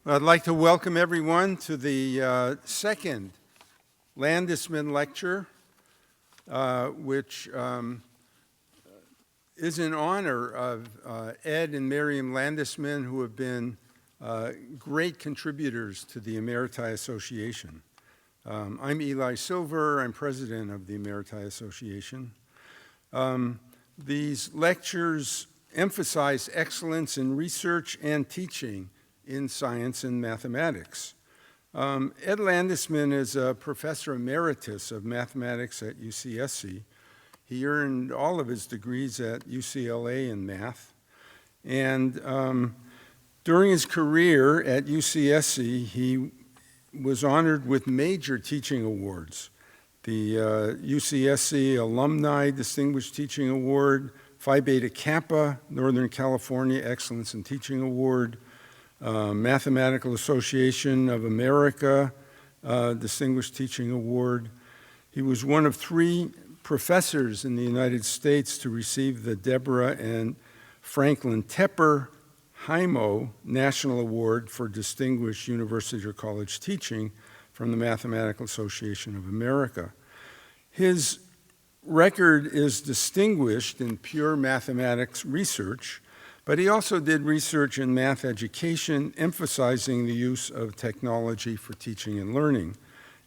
I'd like to welcome everyone to the second Landesman lecture, which is in honor of Ed and Miriam Landesman, who have been great contributors to the Emeriti Association. I'm Eli Silver. I'm president of the Emeriti Association. These lectures emphasize excellence in research and teaching in science and mathematics. Ed Landesman is a professor emeritus of mathematics at UCSC. He earned all of his degrees at UCLA in math. And during his career at UCSC, he was honored with major teaching awards. The UCSC Alumni Distinguished Teaching Award, Phi Beta Kappa, Northern California Excellence in Teaching Award, Mathematical Association of America Distinguished Teaching Award. He was one of 3 professors in the United States to receive the Deborah and Franklin Tepper Hymo National Award for Distinguished University or College Teaching from the Mathematical Association of America. His record is distinguished in pure mathematics research, but he also did research in math education, emphasizing the use of technology for teaching and learning,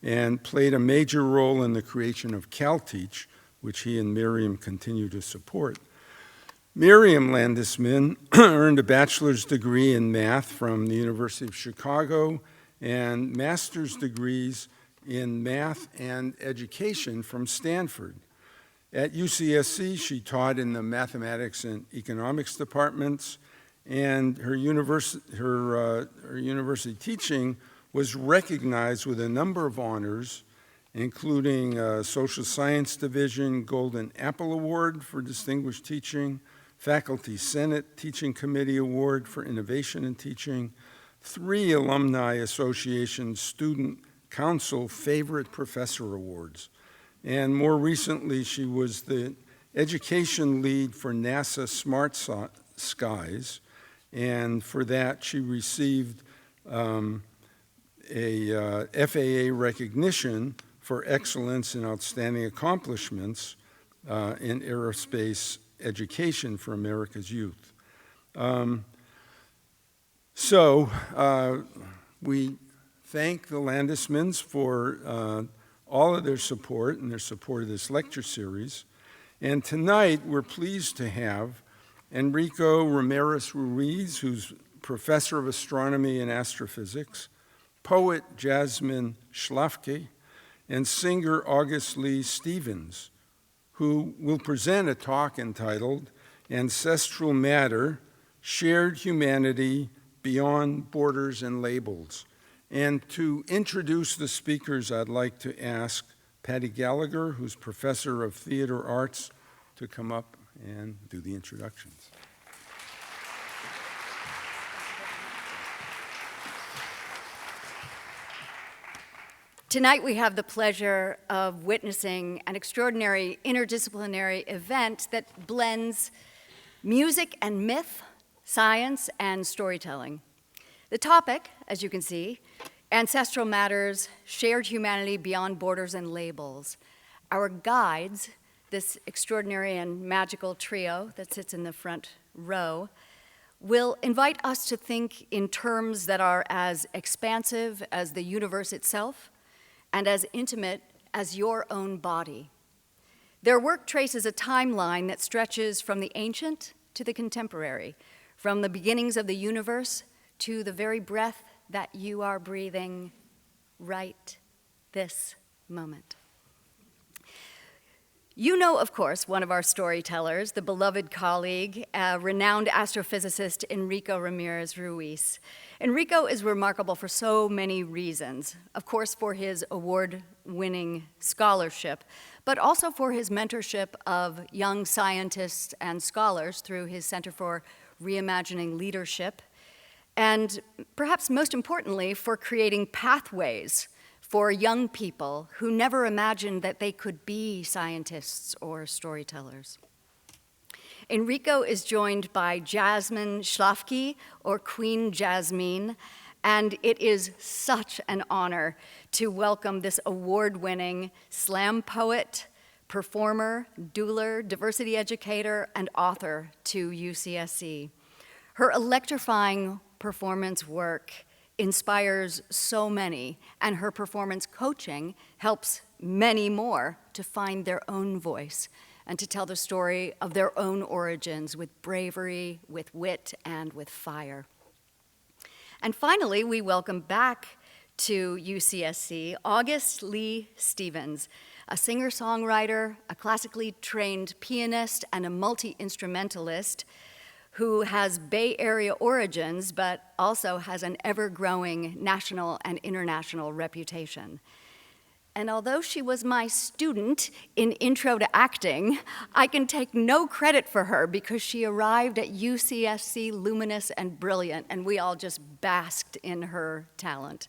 and played a major role in the creation of CalTeach, which he and Miriam continue to support. Miriam Landesman earned a bachelor's degree in math from the University of Chicago and master's degrees in math and education from Stanford. At UCSC, she taught in the mathematics and economics departments, and her university teaching was recognized with a number of honors, including Social Science Division Golden Apple Award for Distinguished Teaching, Faculty Senate Teaching Committee Award for Innovation in Teaching, 3 Alumni Association Student Council Favorite Professor Awards. And more recently, she was the education lead for NASA Smart Skies, and for that she received a FAA recognition for excellence and outstanding accomplishments in aerospace education for America's youth. We thank the Landesmans for all of their support and their support of this lecture series. And tonight, we're pleased to have Enrico Ramirez-Ruiz, who's professor of astronomy and astrophysics, poet Jasmine Schlafke, and singer August Lee Stevens, who will present a talk entitled Ancestral Matter, Shared Humanity Beyond Borders and Labels. And to introduce the speakers, I'd like to ask Patty Gallagher, who's professor of theater arts, to come up and do the introductions. Tonight we have the pleasure of witnessing an extraordinary interdisciplinary event that blends music and myth, science and storytelling. The topic, as you can see, Ancestral Matters, Shared Humanity Beyond Borders and Labels. Our guides, this extraordinary and magical trio that sits in the front row, will invite us to think in terms that are as expansive as the universe itself and as intimate as your own body. Their work traces a timeline that stretches from the ancient to the contemporary, from the beginnings of the universe to the very breath that you are breathing right this moment. You know, of course, one of our storytellers, the beloved colleague, renowned astrophysicist Enrico Ramirez-Ruiz. Enrico is remarkable for so many reasons. Of course, for his award-winning scholarship, but also for his mentorship of young scientists and scholars through his Center for Reimagining Leadership, and perhaps most importantly, for creating pathways for young people who never imagined that they could be scientists or storytellers. Enrico is joined by Jasmine Schlafke, or Queen Jasmine, And it is such an honor to welcome this award-winning slam poet, performer, doula, diversity educator, and author to UCSC. Her electrifying performance work inspires so many, and her performance coaching helps many more to find their own voice and to tell the story of their own origins with bravery, with wit, and with fire. And finally, we welcome back to UCSC August Lee Stevens, a singer-songwriter, a classically trained pianist, and a multi-instrumentalist who has Bay Area origins, but also has an ever-growing national and international reputation. And although she was my student in Intro to Acting, I can take no credit for her because she arrived at UCSC luminous and brilliant, and we all just basked in her talent.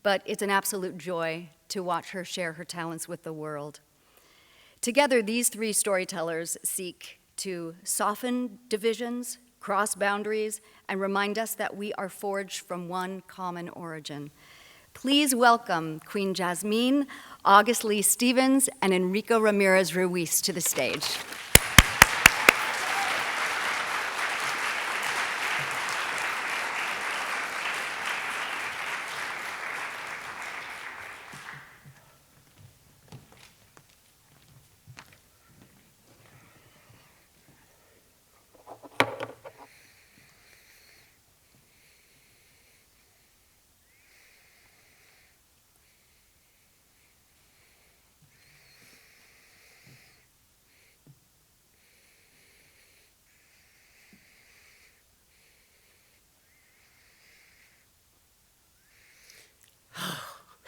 But it's an absolute joy to watch her share her talents with the world. Together, these three storytellers seek to soften divisions, cross boundaries, and remind us that we are forged from one common origin. Please welcome Queen Jasmine, August Lee Stevens, and Enrico Ramirez-Ruiz to the stage.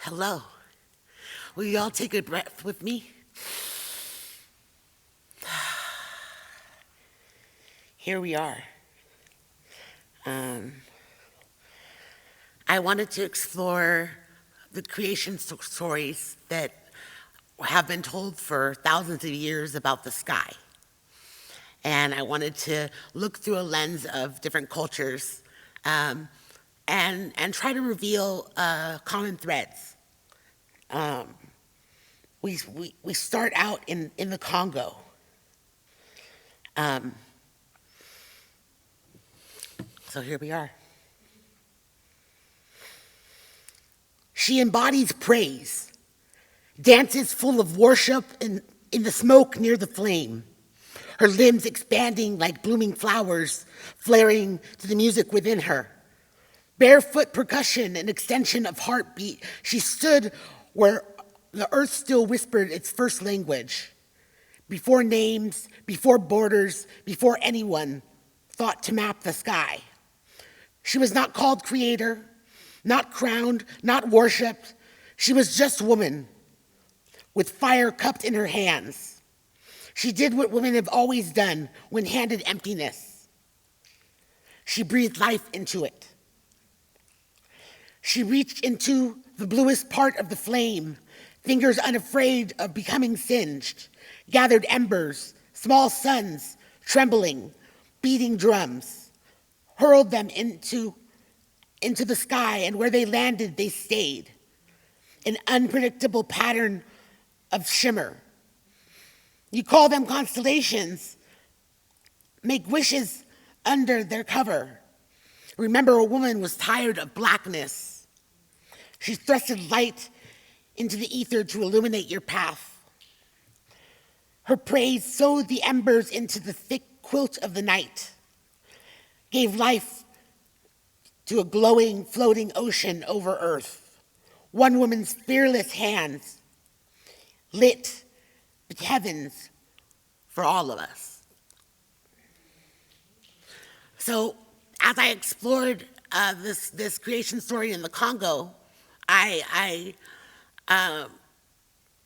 Hello. Will you all take a breath with me? Here we are. I wanted to explore the creation stories that have been told for thousands of years about the sky. And I wanted to look through a lens of different cultures and try to reveal common threads. We start out in the Congo. So here we are. She embodies praise, dances full of worship in the smoke near the flame, her limbs expanding like blooming flowers, flaring to the music within her. Barefoot percussion, an extension of heartbeat, she stood where the earth still whispered its first language, before names, before borders, before anyone thought to map the sky. She was not called creator, not crowned, not worshipped. She was just woman, with fire cupped in her hands. She did what women have always done when handed emptiness. She breathed life into it. She reached into the bluest part of the flame, fingers unafraid of becoming singed, gathered embers, small suns, trembling, beating drums, hurled them into the sky, and where they landed, they stayed. An unpredictable pattern of shimmer. You call them constellations, make wishes under their cover. Remember, a woman was tired of blackness. She thrusted light into the ether to illuminate your path. Her praise sewed the embers into the thick quilt of the night, gave life to a glowing, floating ocean over earth. One woman's fearless hands lit the heavens for all of us. So, as I explored this creation story in the Congo, I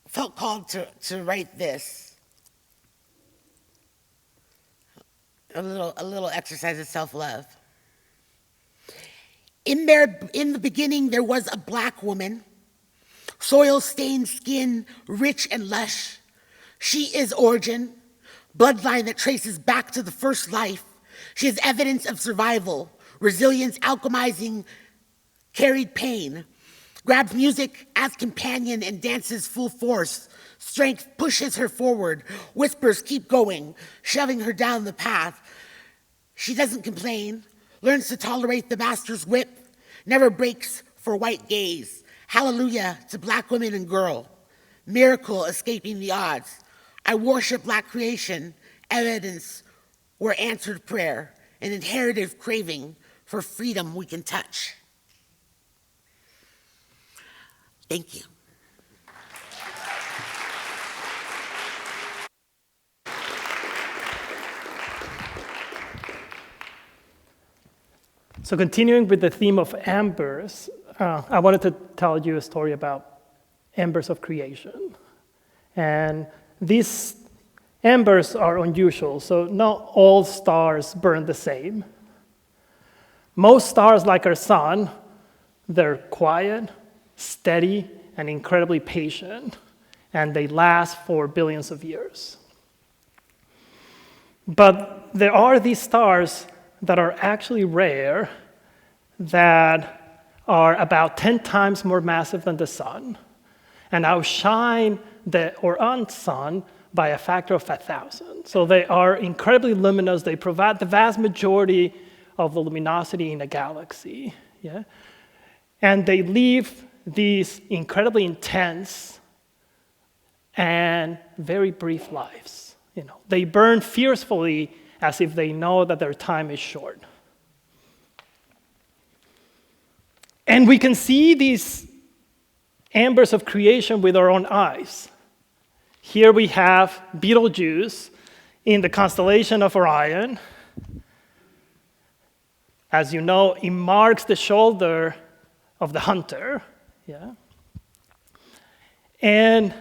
felt called to write this. A little exercise of self-love. In the beginning, there was a black woman, soil-stained skin, rich and lush. She is origin, bloodline that traces back to the first life. She is evidence of survival, resilience alchemizing carried pain, grabbed music as companion and dances full force. Strength pushes her forward, whispers keep going, shoving her down the path. She doesn't complain, learns to tolerate the master's whip, never breaks for white gaze. Hallelujah to black women and girl, miracle escaping the odds. I worship black creation, evidence where answered prayer, an inherited craving for freedom we can touch. Thank you. So continuing with the theme of embers, I wanted to tell you a story about embers of creation. And these embers are unusual, so not all stars burn the same. Most stars, like our sun, they're quiet, steady, and incredibly patient, and they last for billions of years. But there are these stars that are actually rare, that are about 10 times more massive than the sun, and outshine the Orion sun by a factor of 1,000. So they are incredibly luminous. They provide the vast majority of the luminosity in a galaxy. Yeah? And they leave these incredibly intense and very brief lives. They burn fiercely as if they know that their time is short. And we can see these embers of creation with our own eyes. Here we have Betelgeuse in the constellation of Orion. As you know, it marks the shoulder of the hunter. Yeah? And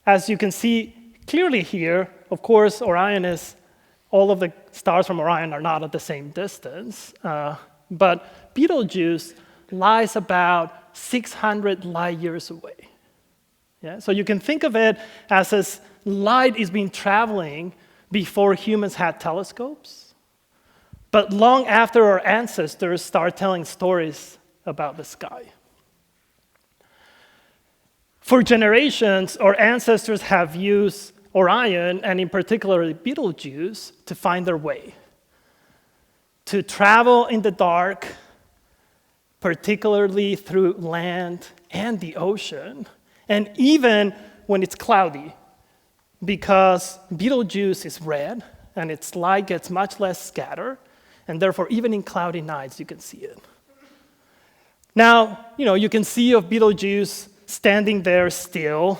as you can see clearly here, of course, all of the stars from Orion are not at the same distance, but Betelgeuse lies about 600 light years away. Yeah? So you can think of it as light is been traveling before humans had telescopes, but long after our ancestors start telling stories about the sky. For generations, our ancestors have used Orion, and in particular Betelgeuse, to find their way, to travel in the dark, particularly through land and the ocean, and even when it's cloudy, because Betelgeuse is red, and its light gets much less scattered, and therefore even in cloudy nights you can see it. Now, you can see of Betelgeuse standing there still,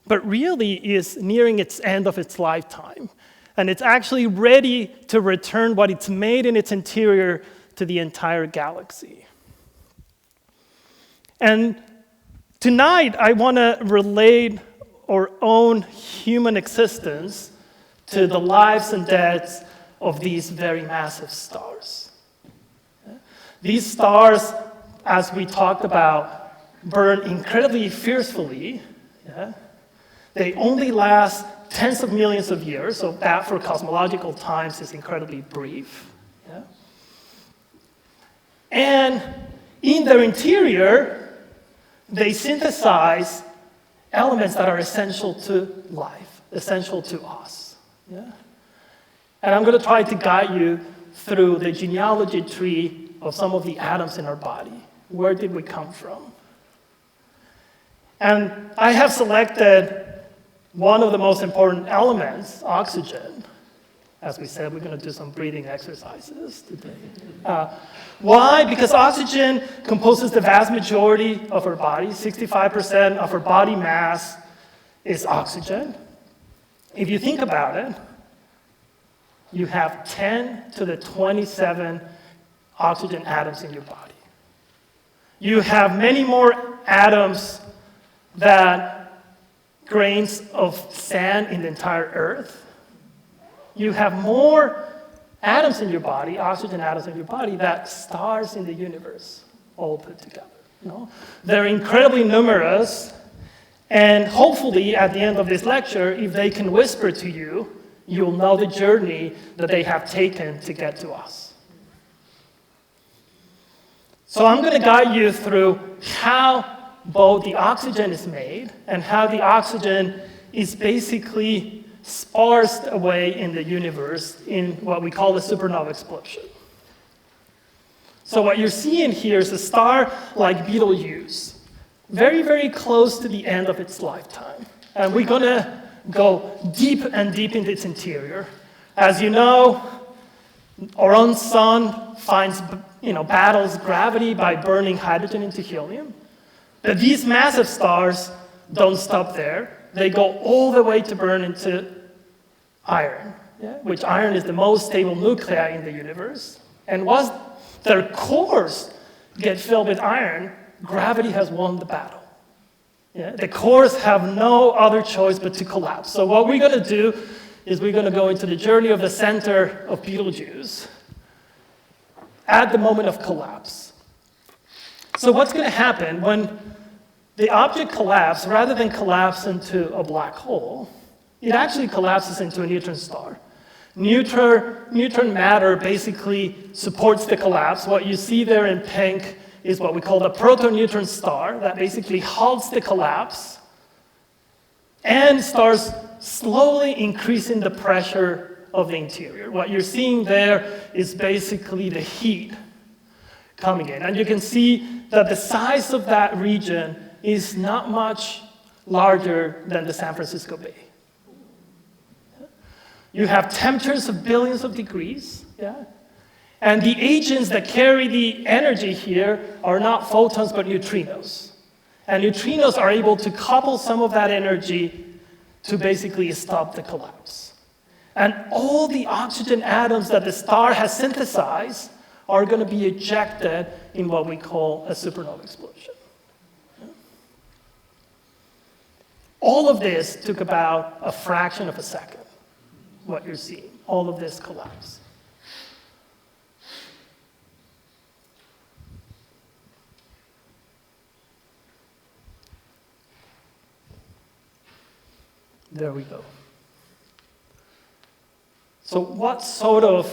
but really is nearing its end of its lifetime. And it's actually ready to return what it's made in its interior to the entire galaxy. And tonight, I want to relate our own human existence to the lives and deaths of these very massive stars. These stars, as we talked about, burn incredibly fiercely. Yeah? They only last tens of millions of years, so that for cosmological times is incredibly brief. Yeah? And in their interior, they synthesize elements that are essential to life, essential to us. Yeah? And I'm going to try to guide you through the genealogy tree of some of the atoms in our body. Where did we come from? And I have selected one of the most important elements, oxygen. As we said, we're going to do some breathing exercises today. Why? Because oxygen composes the vast majority of our body. 65% of our body mass is oxygen. If you think about it, you have 10 to the 27 oxygen atoms in your body. You have many more atoms than grains of sand in the entire Earth. You have more atoms in your body, oxygen atoms in your body, than stars in the universe all put together. They're incredibly numerous, and hopefully at the end of this lecture, if they can whisper to you, you'll know the journey that they have taken to get to us. So I'm going to guide you through how both the oxygen is made and how the oxygen is basically sparsed away in the universe in what we call a supernova explosion. So what you're seeing here is a star like Betelgeuse, very, very close to the end of its lifetime. And we're going to go deep and deep into its interior. As you know, our own sun battles gravity by burning hydrogen into helium. But these massive stars don't stop there. They go all the way to burn into iron, which iron is the most stable nuclei in the universe. And once their cores get filled with iron, gravity has won the battle. The cores have no other choice but to collapse. So what we're going to do is we're going to go into the journey of the center of Betelgeuse at the moment of collapse. So what's going to happen when the object collapses, rather than collapse into a black hole, it actually collapses into a neutron star. Neutron matter basically supports the collapse. What you see there in pink is what we call the proto-neutron star that basically halts the collapse and starts slowly increasing the pressure of the interior. What you're seeing there is basically the heat coming in. And you can see that the size of that region is not much larger than the San Francisco Bay. You have temperatures of billions of degrees, and the agents that carry the energy here are not photons but neutrinos. And neutrinos are able to couple some of that energy to basically stop the collapse. And all the oxygen atoms that the star has synthesized are going to be ejected in what we call a supernova explosion. All of this took about a fraction of a second, what you're seeing, all of this collapse. There we go. So what sort of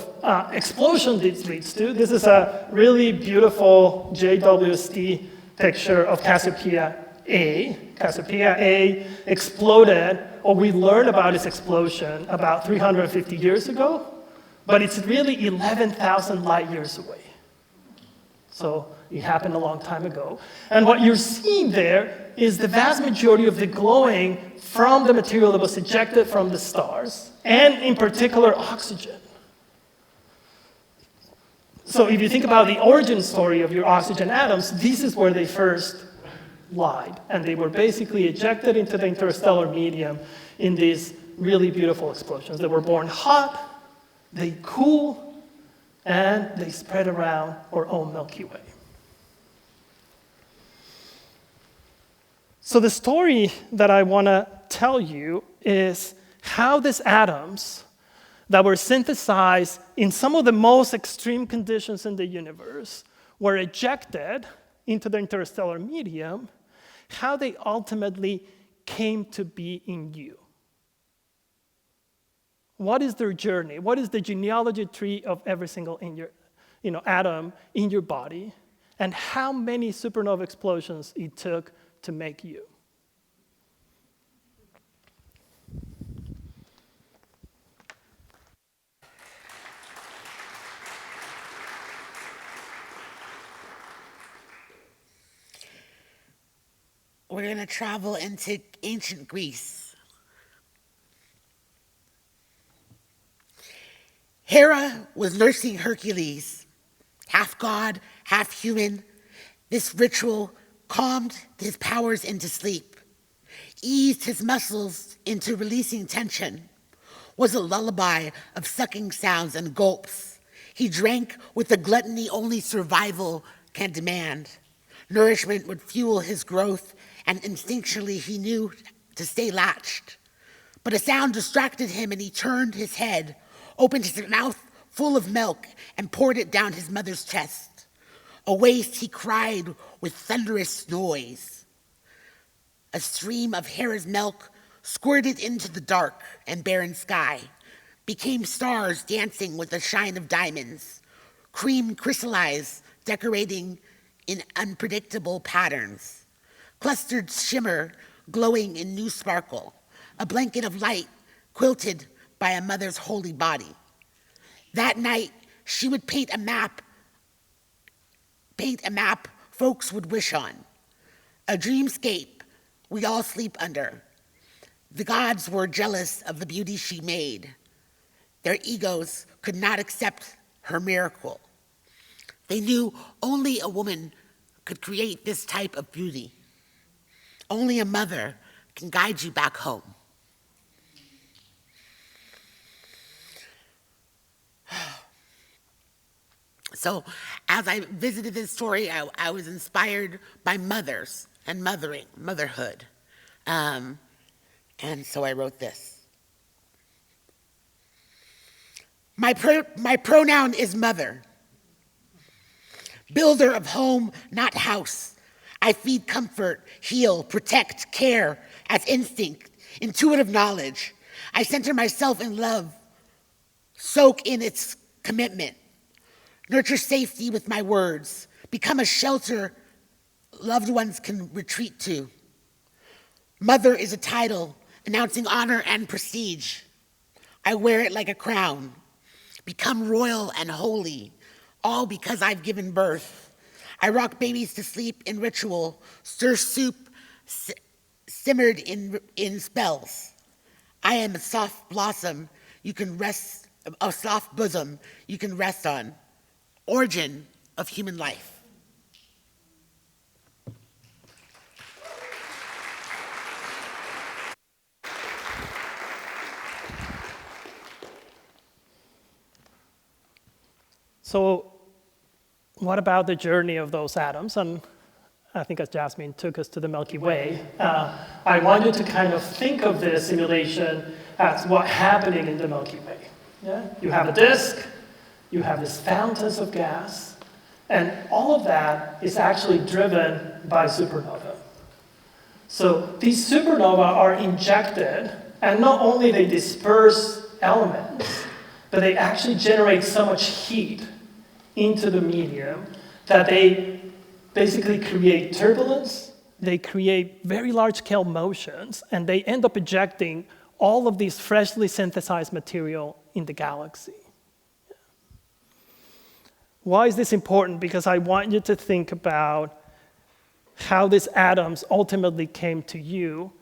explosion this leads to? This is a really beautiful JWST picture of Cassiopeia A. Cassiopeia A exploded, or we learned about its explosion about 350 years ago, but it's really 11,000 light years away. So it happened a long time ago. And what you're seeing there is the vast majority of the glowing from the material that was ejected from the stars, and in particular, oxygen. So if you think about the origin story of your oxygen atoms, this is where they first lied, and they were basically ejected into the interstellar medium in these really beautiful explosions. They were born hot, they cool, and they spread around our own Milky Way. So the story that I want to tell you is how these atoms that were synthesized in some of the most extreme conditions in the universe were ejected into the interstellar medium, how they ultimately came to be in you. What is their journey? What is the genealogy tree of every single atom in your body? And how many supernova explosions it took to make you? We're going to travel into ancient Greece. Hera was nursing Hercules, half god, half human. This ritual calmed his powers into sleep, eased his muscles into releasing tension, was a lullaby of sucking sounds and gulps. He drank with the gluttony only survival can demand. Nourishment would fuel his growth, and instinctually he knew to stay latched. But a sound distracted him, and he turned his head, opened his mouth full of milk, and poured it down his mother's chest. A waist he cried with thunderous noise. A stream of Hera's milk squirted into the dark and barren sky, became stars dancing with the shine of diamonds. Cream crystallized, decorating in unpredictable patterns, clustered shimmer glowing in new sparkle, a blanket of light quilted by a mother's holy body. That night, she would paint a map folks would wish on, a dreamscape we all sleep under. The gods were jealous of the beauty she made. Their egos could not accept her miracle. They knew only a woman could create this type of beauty. Only a mother can guide you back home. So as I visited this story, I was inspired by mothers and motherhood. And so I wrote this. My pronoun is mother. Builder of home, not house. I feed comfort, heal, protect, care as instinct, intuitive knowledge. I center myself in love, soak in its commitment, nurture safety with my words, become a shelter loved ones can retreat to. Mother is a title announcing honor and prestige. I wear it like a crown, become royal and holy, all because I've given birth. I rock babies to sleep in ritual, stir soup simmered in spells. I am a soft blossom you can rest, a soft bosom you can rest on, origin of human life. So what about the journey of those atoms? And I think as Jasmine took us to the Milky Way, I wanted to kind of think of this simulation as what's happening in the Milky Way. Yeah? You have a disk, you have these fountains of gas, and all of that is actually driven by supernova. So these supernova are injected, and not only they disperse elements, but they actually generate so much heat into the medium that they basically create turbulence, they create very large-scale motions, and they end up ejecting all of these freshly synthesized material in the galaxy. Why is this important? Because I want you to think about how these atoms ultimately came to you,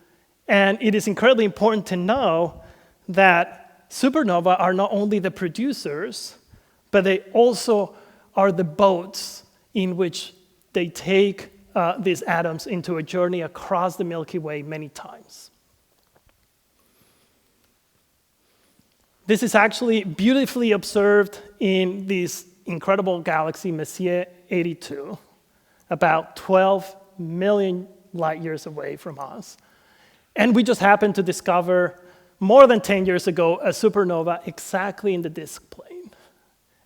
and it is incredibly important to know that supernovae are not only the producers, but they also are the boats in which they take these atoms into a journey across the Milky Way many times. This is actually beautifully observed in this incredible galaxy, Messier 82, about 12 million light years away from us. And we just happened to discover more than 10 years ago a supernova exactly in the disk plane.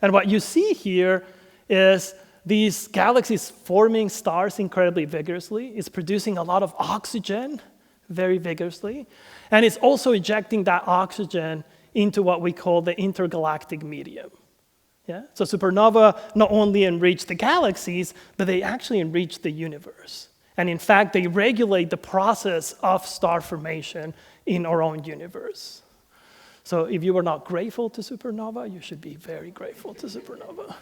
And what you see here is these galaxies forming stars incredibly vigorously. It's producing a lot of oxygen very vigorously. And it's also ejecting that oxygen into what we call the intergalactic medium. Yeah? So supernova not only enrich the galaxies, but they actually enrich the universe. And in fact, they regulate the process of star formation in our own universe. So if you were not grateful to supernova, you should be very grateful to supernova.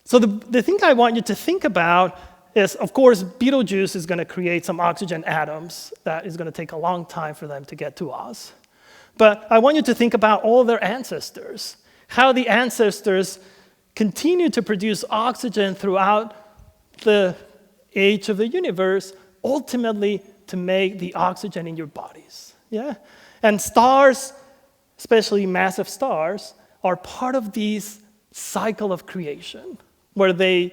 So the thing I want you to think about is, of course, Betelgeuse is going to create some oxygen atoms that is going to take a long time for them to get to us. But I want you to think about all their ancestors, how the ancestors continue to produce oxygen throughout the age of the universe, ultimately to make the oxygen in your bodies. Yeah? And stars, especially massive stars, are part of this cycle of creation, where they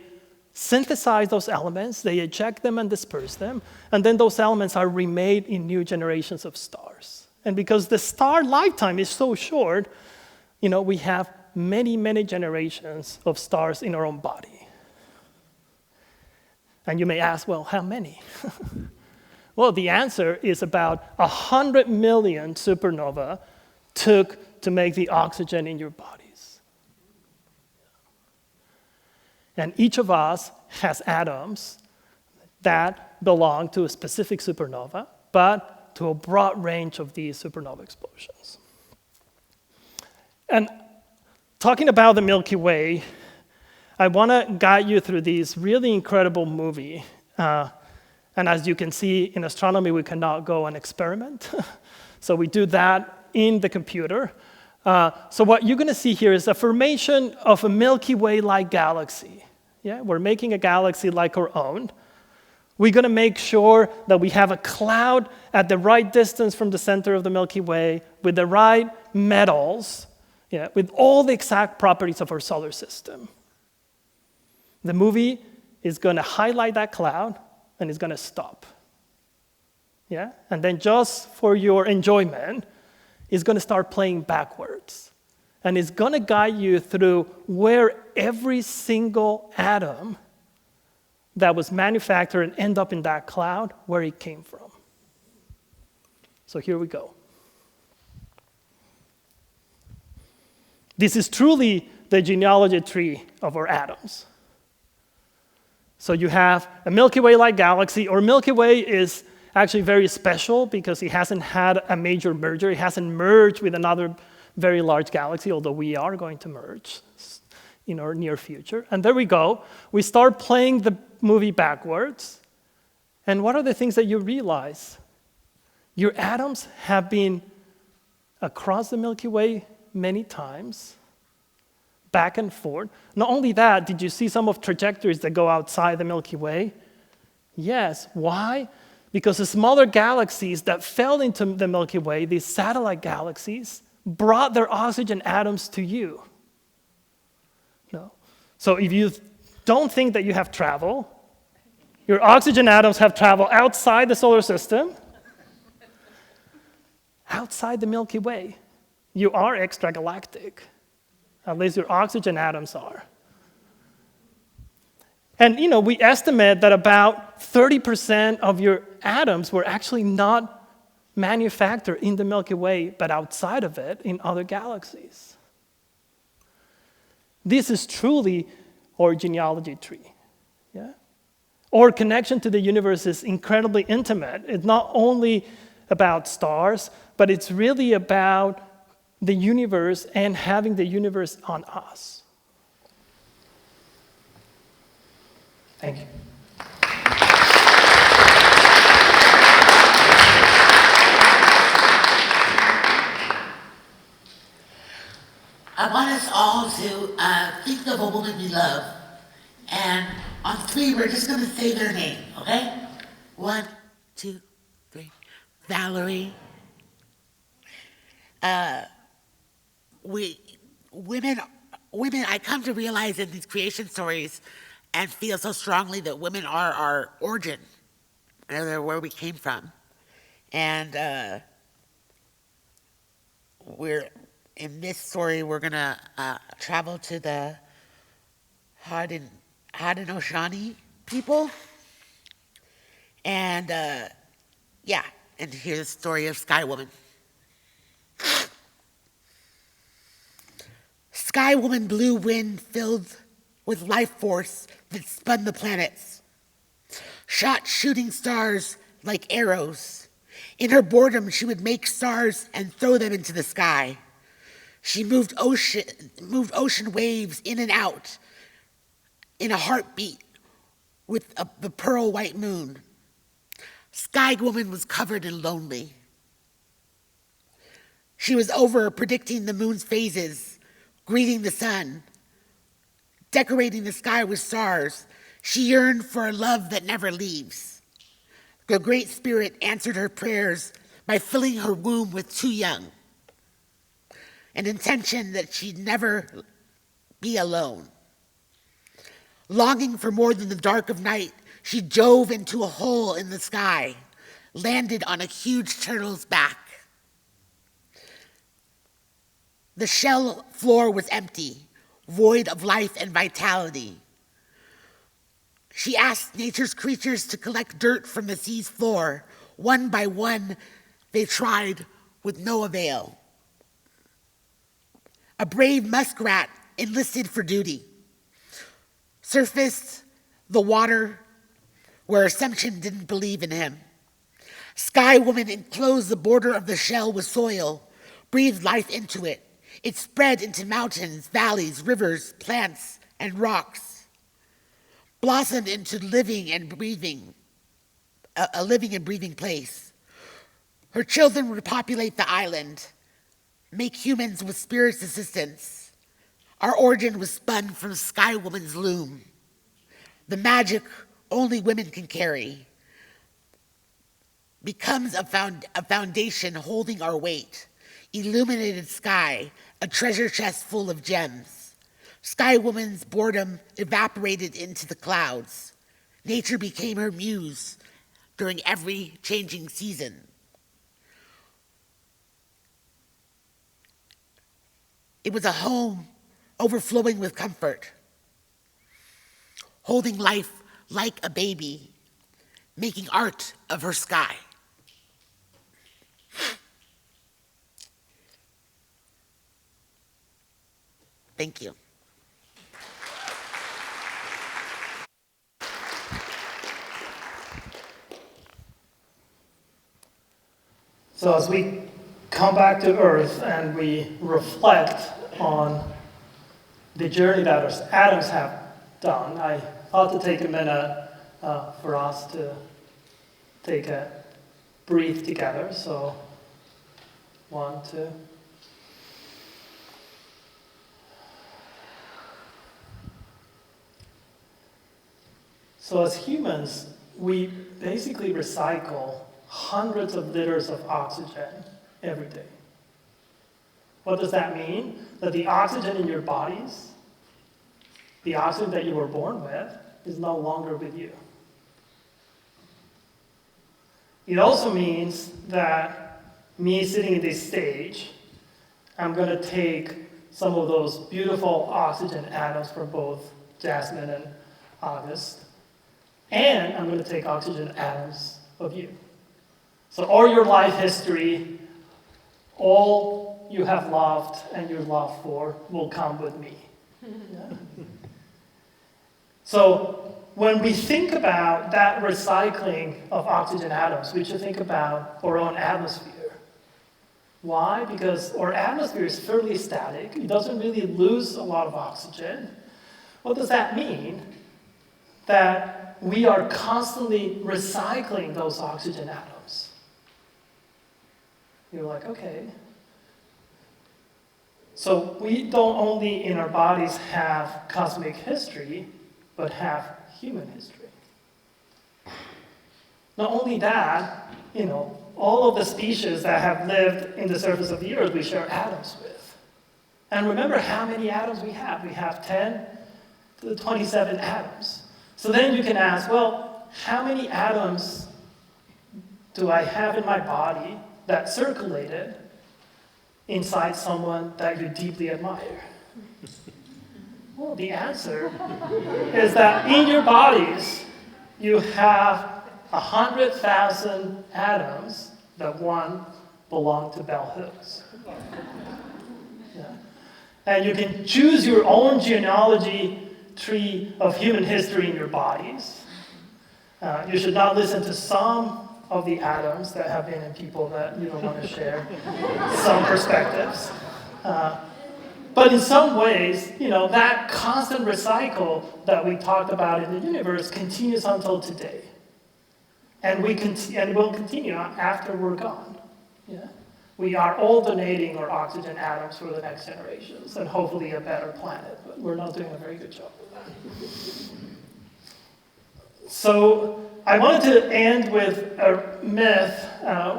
synthesize those elements, they eject them and disperse them, and then those elements are remade in new generations of stars. And because the star lifetime is so short, we have many, many generations of stars in our own body. And you may ask, well, how many? Well, the answer is about 100 million supernova took to make the oxygen in your bodies. And each of us has atoms that belong to a specific supernova, but to a broad range of these supernova explosions. And talking about the Milky Way, I want to guide you through this really incredible movie. And as you can see, in astronomy, we cannot go and experiment. So we do that in the computer. So what you're going to see here is a formation of a Milky Way-like galaxy. Yeah, we're making a galaxy like our own. We're going to make sure that we have a cloud at the right distance from the center of the Milky Way with the right metals, yeah, with all the exact properties of our solar system. The movie is going to highlight that cloud, and it's going to stop. Yeah? And then just for your enjoyment, it's going to start playing backwards. And it's going to guide you through where every single atom that was manufactured and end up in that cloud, where it came from. So here we go. This is truly the genealogy tree of our atoms. So you have a Milky Way-like galaxy, or Milky Way is actually very special because it hasn't had a major merger. It hasn't merged with another very large galaxy, although we are going to merge in our near future. And there we go. We start playing the movie backwards. And what are the things that you realize? Your atoms have been across the Milky Way many times, back and forth. Not only that, did you see some of trajectories that go outside the Milky Way? Yes. Why? Because the smaller galaxies that fell into the Milky Way, these satellite galaxies, brought their oxygen atoms to you. No. So if you don't think that you have travel, your oxygen atoms have traveled outside the solar system, outside the Milky Way. You are extragalactic. At least your oxygen atoms are. And we estimate that about 30% of your atoms were actually not manufactured in the Milky Way, but outside of it in other galaxies. This is truly our genealogy tree. Yeah? Our connection to the universe is incredibly intimate. It's not only about stars, but it's really about the universe and having the universe on us. Thank you. I want us all to think of a woman we love. And on 3, we're just going to say their name, okay? 1, 2, 3. Valerie. Women, I come to realize in these creation stories and feel so strongly that women are our origin. They're where we came from. And in this story, we're going to travel to the Haudenosaunee people. And and here's the story of Sky Woman. Sky Woman blew wind filled with life force that spun the planets, shot shooting stars like arrows. In her boredom, she would make stars and throw them into the sky. She moved ocean waves in and out in a heartbeat with the pearl white moon. Sky Woman was covered and lonely. She was over predicting the moon's phases, greeting the sun, decorating the sky with stars. She yearned for a love that never leaves. The Great Spirit answered her prayers by filling her womb with 2 young, an intention that she'd never be alone. Longing for more than the dark of night, she dove into a hole in the sky, landed on a huge turtle's back. The shell floor was empty, void of life and vitality. She asked nature's creatures to collect dirt from the sea's floor. One by one, they tried with no avail. A brave muskrat enlisted for duty. surfaced the water where assumption didn't believe in him. Sky Woman enclosed the border of the shell with soil, breathed life into it. It spread into mountains, valleys, rivers, plants, and rocks, blossomed into a living and breathing place. Her children would populate the island, make humans with spirit's assistance. Our origin was spun from Sky Woman's loom. The magic only women can carry becomes a foundation holding our weight. Illuminated sky, a treasure chest full of gems. Sky Woman's boredom evaporated into the clouds. Nature became her muse during every changing season. It was a home overflowing with comfort, holding life like a baby, making art of her sky. Thank you. So as we come back to Earth and we reflect on the journey that our atoms have done, I thought to take a minute for us to take a breathe together. So 1, 2. So as humans, we basically recycle hundreds of liters of oxygen every day. What does that mean? That the oxygen in your bodies, the oxygen that you were born with, is no longer with you. It also means that me sitting in this stage, I'm going to take some of those beautiful oxygen atoms from both Jasmine and August, and I'm going to take oxygen atoms of you. So all your life history, all you have loved and your love for will come with me. Yeah. So when we think about that recycling of oxygen atoms, we should think about our own atmosphere. Why? Because our atmosphere is fairly static. It doesn't really lose a lot of oxygen. What does that mean? That we are constantly recycling those oxygen atoms. You're like, okay. So we don't only in our bodies have cosmic history, but have human history. Not only that, all of the species that have lived in the surface of the earth, we share atoms with. And remember how many atoms we have. We have 10 to the 27 atoms. So then you can ask, well, how many atoms do I have in my body that circulated inside someone that you deeply admire? Well, the answer is that in your bodies, you have 100,000 atoms that one belong to bell hooks. Yeah. And you can choose your own genealogy tree of human history in your bodies. You should not listen to some of the atoms that have been in people that you don't want to share some perspectives. But in some ways, that constant recycle that we talked about in the universe continues until today. And will continue after we're gone. Yeah? We are all donating our oxygen atoms for the next generations and hopefully a better planet, but we're not doing a very good job with that. So I wanted to end with a myth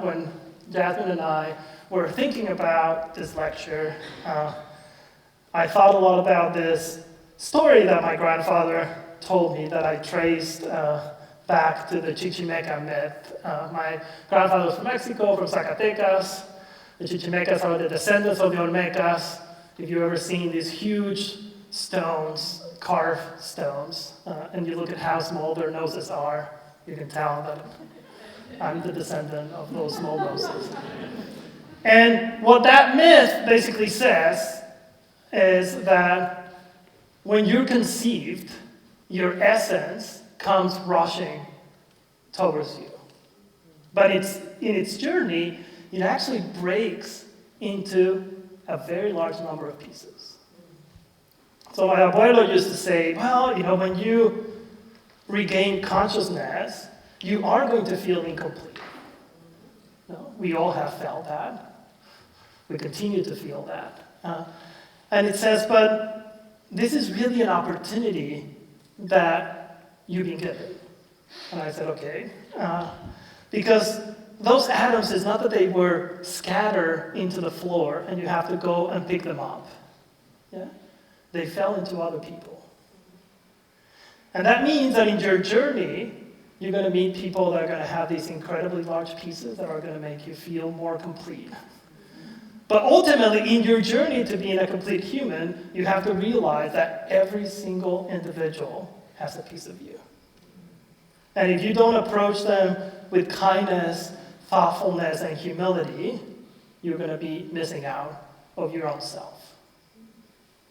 when Jasmine and I were thinking about this lecture. I thought a lot about this story that my grandfather told me that I traced back to the Chichimeca myth. My grandfather was from Mexico, from Zacatecas. The Chichimecas are the descendants of the Olmecas. If you've ever seen these huge stones, carved stones, and you look at how small their noses are, you can tell that I'm the descendant of those small noses. And what that myth basically says is that when you're conceived, your essence comes rushing towards you. But in its journey, it actually breaks into a very large number of pieces. So my abuelo used to say, well, when you regain consciousness, you are going to feel incomplete. We all have felt that. We continue to feel that. And it says, but this is really an opportunity that you've been given. And I said, okay. Because those atoms, is not that they were scattered into the floor and you have to go and pick them up. Yeah? They fell into other people. And that means that in your journey, you're going to meet people that are going to have these incredibly large pieces that are going to make you feel more complete. But ultimately, in your journey to being a complete human, you have to realize that every single individual has a piece of you. And if you don't approach them with kindness, thoughtfulness, and humility, you're going to be missing out of your own self.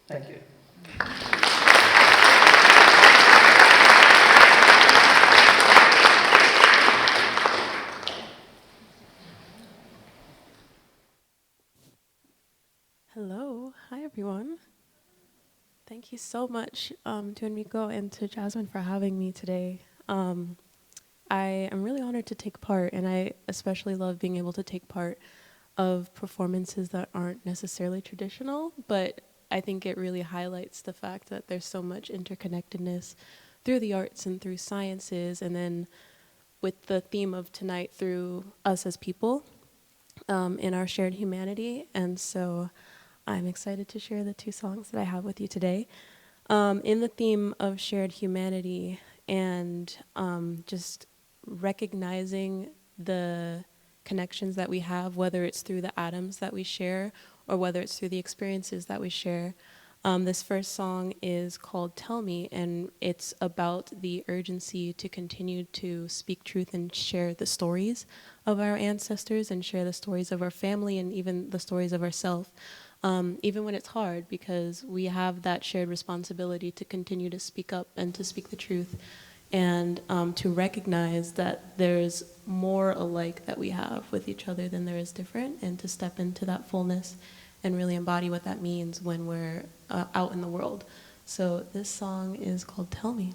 Thank you. Hello. Hi, everyone. Thank you so much to Enrico and to Jasmine for having me today. I am really honored to take part, and I especially love being able to take part of performances that aren't necessarily traditional, but I think it really highlights the fact that there's so much interconnectedness through the arts and through sciences, and then with the theme of tonight, through us as people in our shared humanity. And so I'm excited to share the two songs that I have with you today. In the theme of shared humanity and just recognizing the connections that we have, whether it's through the atoms that we share or whether it's through the experiences that we share. This first song is called Tell Me, and it's about the urgency to continue to speak truth and share the stories of our ancestors and share the stories of our family and even the stories of ourselves, even when it's hard, because we have that shared responsibility to continue to speak up and to speak the truth, and to recognize that there's more alike that we have with each other than there is different, and to step into that fullness and really embody what that means when we're out in the world. So this song is called Tell Me.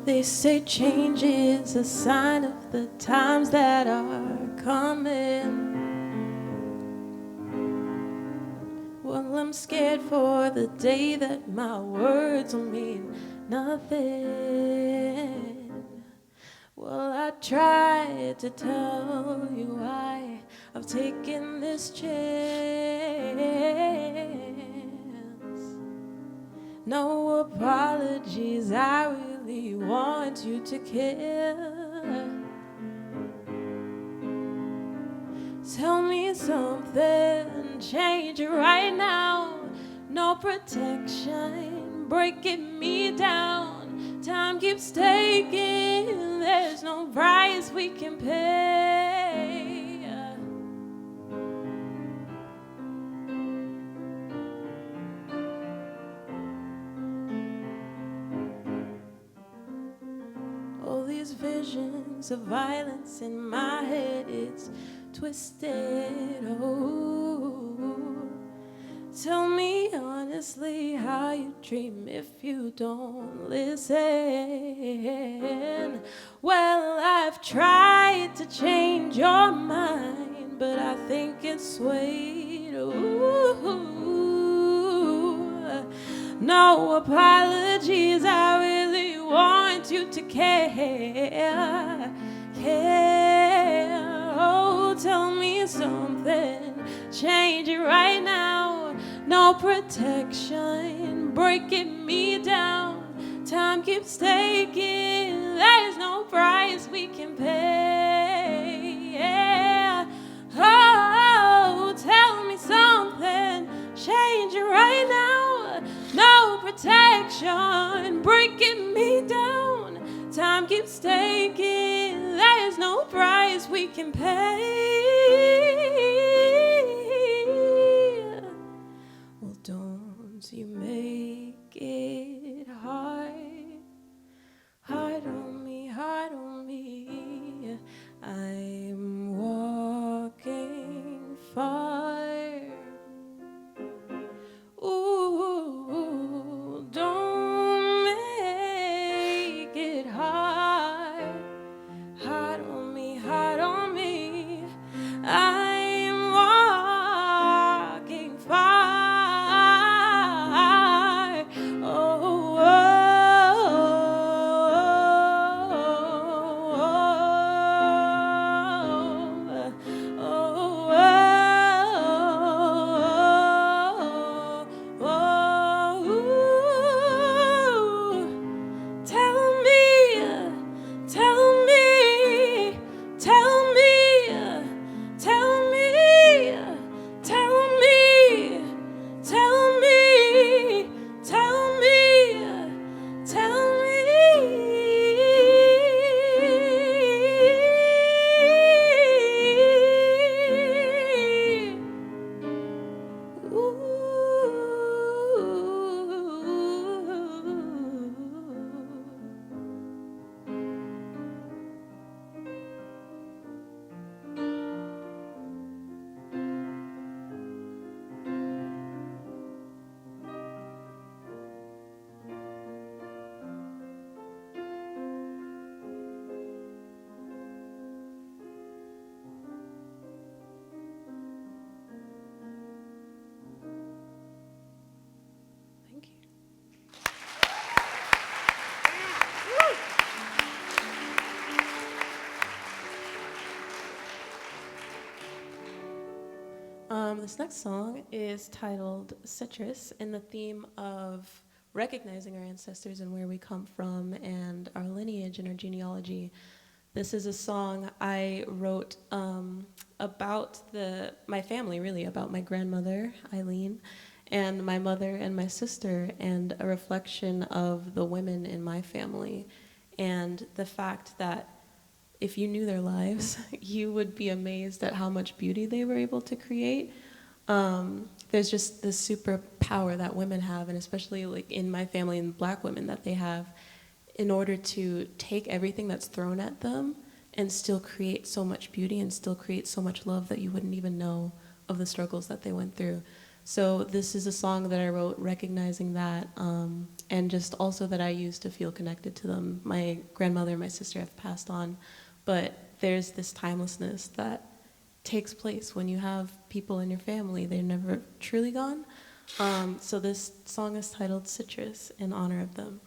They say change is a sign of the times that are coming. Well, I'm scared for the day that my words will mean nothing. Well, I tried to tell you why I've taken this chance. No apologies, I really want you to care. Tell me something, change it right now. No protection, breaking me down. Time keeps taking, there's no price we can pay. All these visions of violence in my head, it's twisted. Oh, tell me honestly how you dream if you don't listen. Well, I've tried to change your mind, but I think it's swayed. Ooh, no apologies, I really want you to care. Oh, tell me something, change it right now. No protection, breaking me down. Time keeps taking, there's no price we can pay. Oh, tell me something, change it right now. No protection, breaking me down. Time keeps taking, there's no price we can pay. Well, don't you make it hard, hard on me, hard on me. I'm walking far. Ooh, don't make it hard, hard on me, hard on me. I'm walking far. Oh, oh, oh, oh, oh, oh, ooh. Tell me, tell me, tell me, tell me, tell me, tell me, tell me, tell me. Thank you. This next song is titled Citrus, in the theme of recognizing our ancestors and where we come from and our lineage and our genealogy. This is a song I wrote about my family, really, about my grandmother, Eileen, and my mother and my sister, and a reflection of the women in my family, and the fact that if you knew their lives, you would be amazed at how much beauty they were able to create. There's just this superpower that women have, and especially like in my family and Black women, that they have in order to take everything that's thrown at them and still create so much beauty and still create so much love that you wouldn't even know of the struggles that they went through. So this is a song that I wrote recognizing that, and just also that I used to feel connected to them. My grandmother and my sister have passed on, but there's this timelessness that takes place when you have people in your family. They're never truly gone. So this song is titled Citrus in honor of them.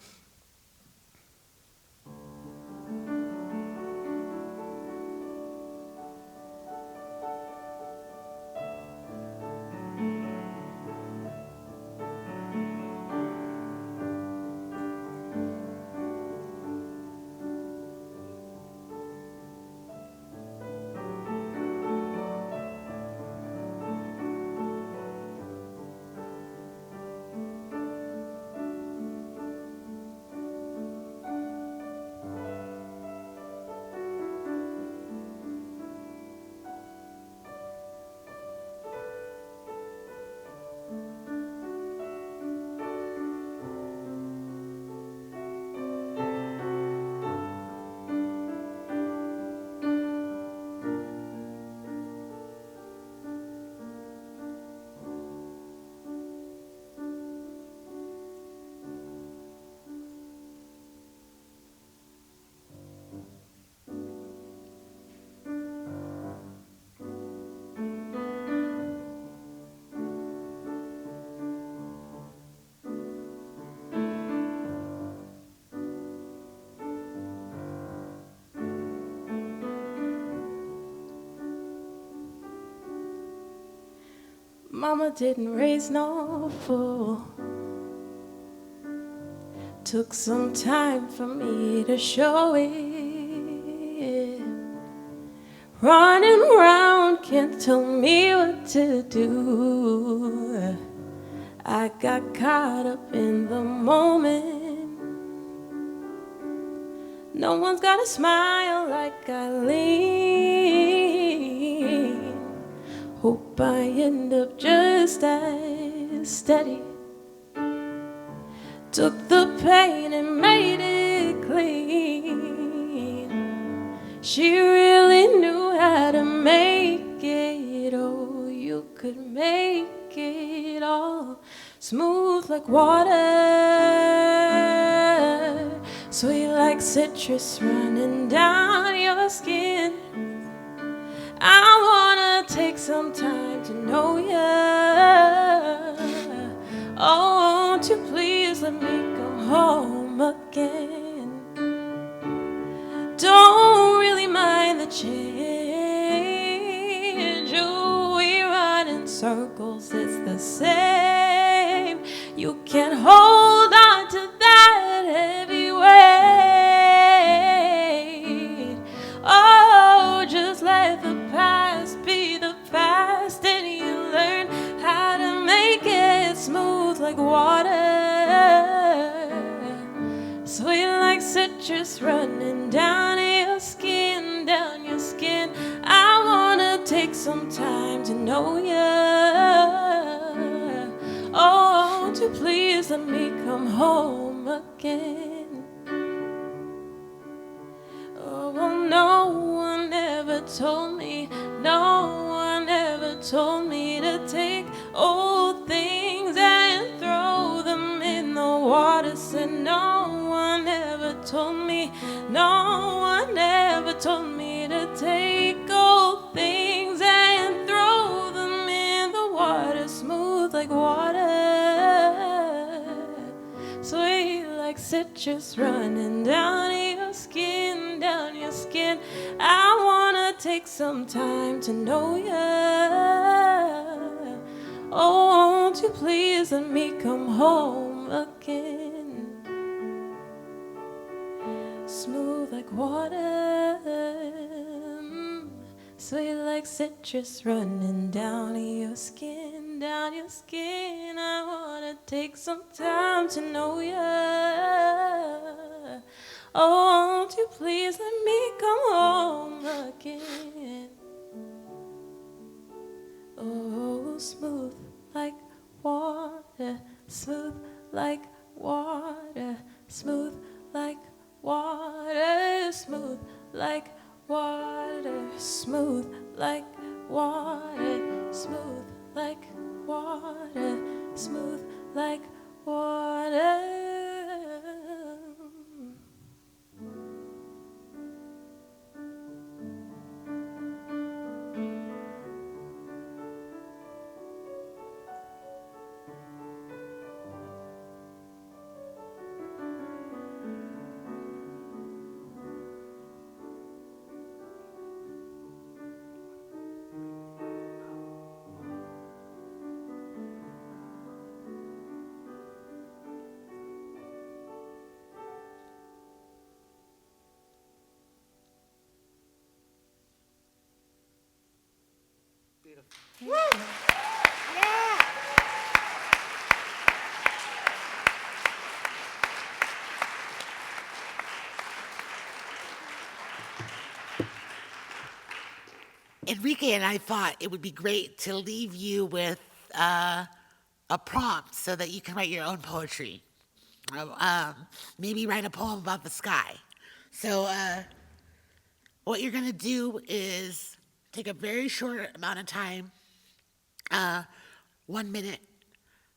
Mama didn't raise no fool. Took some time for me to show it. Running around, can't tell me what to do. I got caught up in the moment. No one's got a smile like Eileen. Hope I end up just as steady. Took the pain and made it clean. She really knew how to make it. Oh, you could make it all smooth like water, sweet like citrus running down your skin. I wanna take some time to know ya. Oh, won't you please let me come home again? Don't really mind the change. Ooh, we run in circles, it's the same. You can hold on to that heavy weight. Oh, just let the past be the past, and you learn how to make it smooth like water, sweet like citrus running down your skin, down your skin. I wanna take some time to know ya. Oh, won't you please let me come home again? Oh, well, no one ever told me, no one ever told me to take old things and throw them in the water. Said no one ever told me, no one ever told me to take old things and throw them in the water. Smooth like water, sweet like citrus running down your skin, down your skin. I wanna take some time to know ya. Oh, won't you please let me come home again? Smooth like water, sweet like citrus running down your skin, down your skin. I wanna take some time to know ya. Oh, won't you please let me come home again? Oh, smooth like water, smooth like water, smooth like water, smooth like water, smooth like water, smooth like water, smooth like water. Enrique and I thought it would be great to leave you with a prompt so that you can write your own poetry. Maybe write a poem about the sky. So what you're going to do is take a very short amount of time, 1 minute,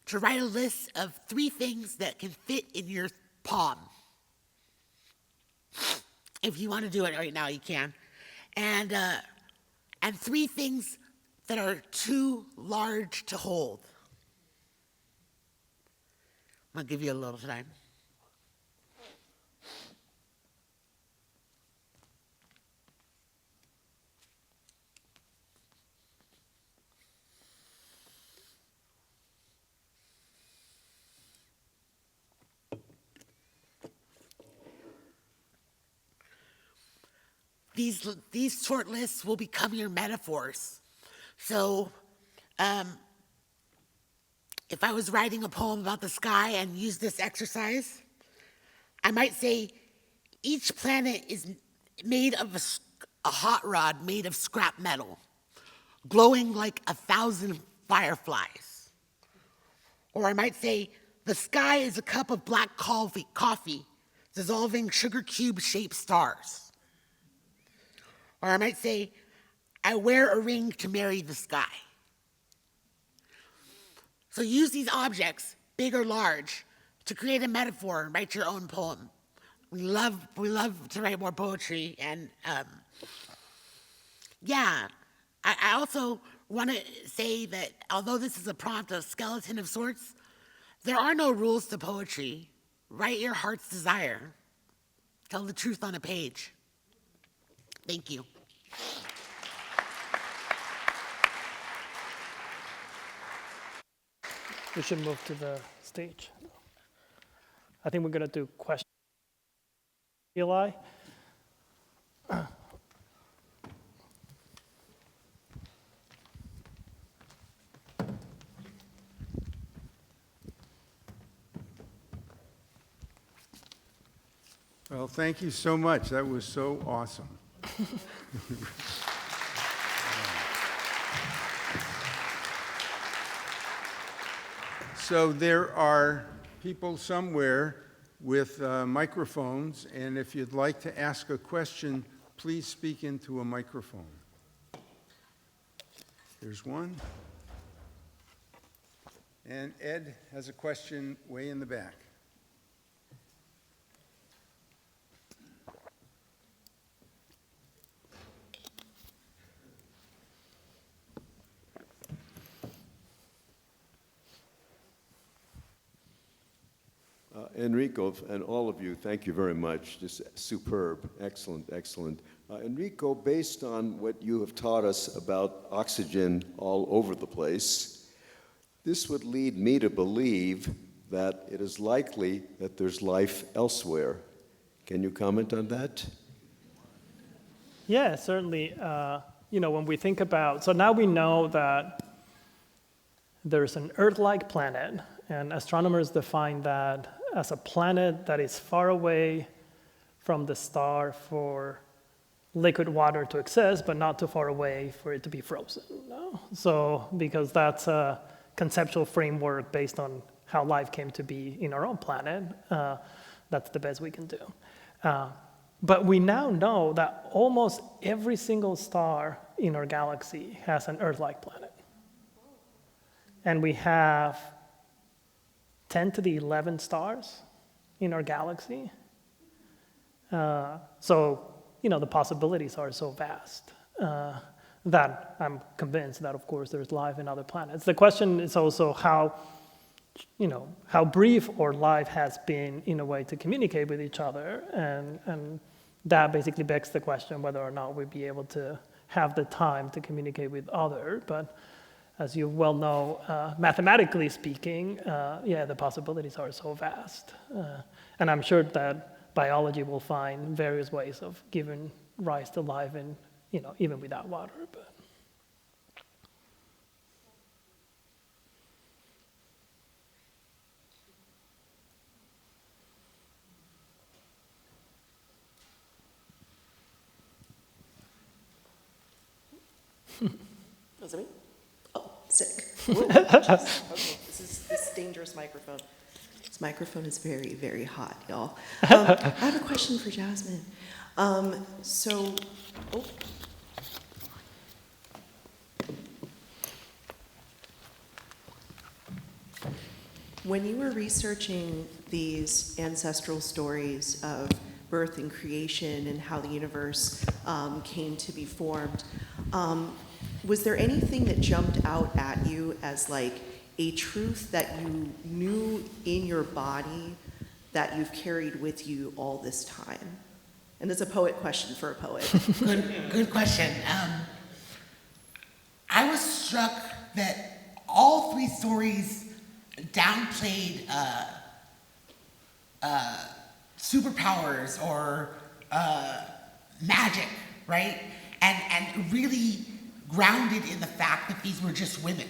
to write a list of 3 things that can fit in your palm. If you want to do it right now, you can. And 3 things that are too large to hold. I'm going to give you a little time. these short lists will become your metaphors. So if I was writing a poem about the sky and used this exercise, I might say each planet is made of a hot rod made of scrap metal, glowing like 1,000 fireflies. Or I might say the sky is a cup of black coffee dissolving sugar cube-shaped stars. Or I might say, I wear a ring to marry the sky. So use these objects, big or large, to create a metaphor and write your own poem. We love to write more poetry, and yeah. I also want to say that although this is a prompt, a skeleton of sorts, there are no rules to poetry. Write your heart's desire. Tell the truth on a page. Thank you. We should move to the stage. I think we're going to do questions. Eli? Well, thank you so much. That was so awesome. So there are people somewhere with microphones, and if you'd like to ask a question, please speak into a microphone. There's one. And Ed has a question way in the back. Enrico, and all of you, thank you very much. Just superb, excellent, excellent. Enrico, based on what you have taught us about oxygen all over the place, this would lead me to believe that it is likely that there's life elsewhere. Can you comment on that? Yeah, certainly. When we think about, so now we know that there's an Earth-like planet, and astronomers define that as a planet that is far away from the star for liquid water to exist, but not too far away for it to be frozen. No? So, because that's a conceptual framework based on how life came to be in our own planet, that's the best we can do. But we now know that almost every single star in our galaxy has an Earth-like planet. And we have 10 to the 11 stars in our galaxy. So, the possibilities are so vast that I'm convinced that, of course, there's life in other planets. The question is also how brief our life has been in a way to communicate with each other. And that basically begs the question whether or not we'd be able to have the time to communicate with others. But as you well know, mathematically speaking, the possibilities are so vast. And I'm sure that biology will find various ways of giving rise to life in, even without water. But. Was it me? Oh, sick. Okay, this dangerous microphone. This microphone is very, very hot, y'all. I have a question for Jasmine. When you were researching these ancestral stories of birth and creation and how the universe came to be formed, was there anything that jumped out at you as like a truth that you knew in your body that you've carried with you all this time? And it's a poet question for a poet. Good question. I was struck that all three stories downplayed superpowers or magic right? And really grounded in the fact that these were just women.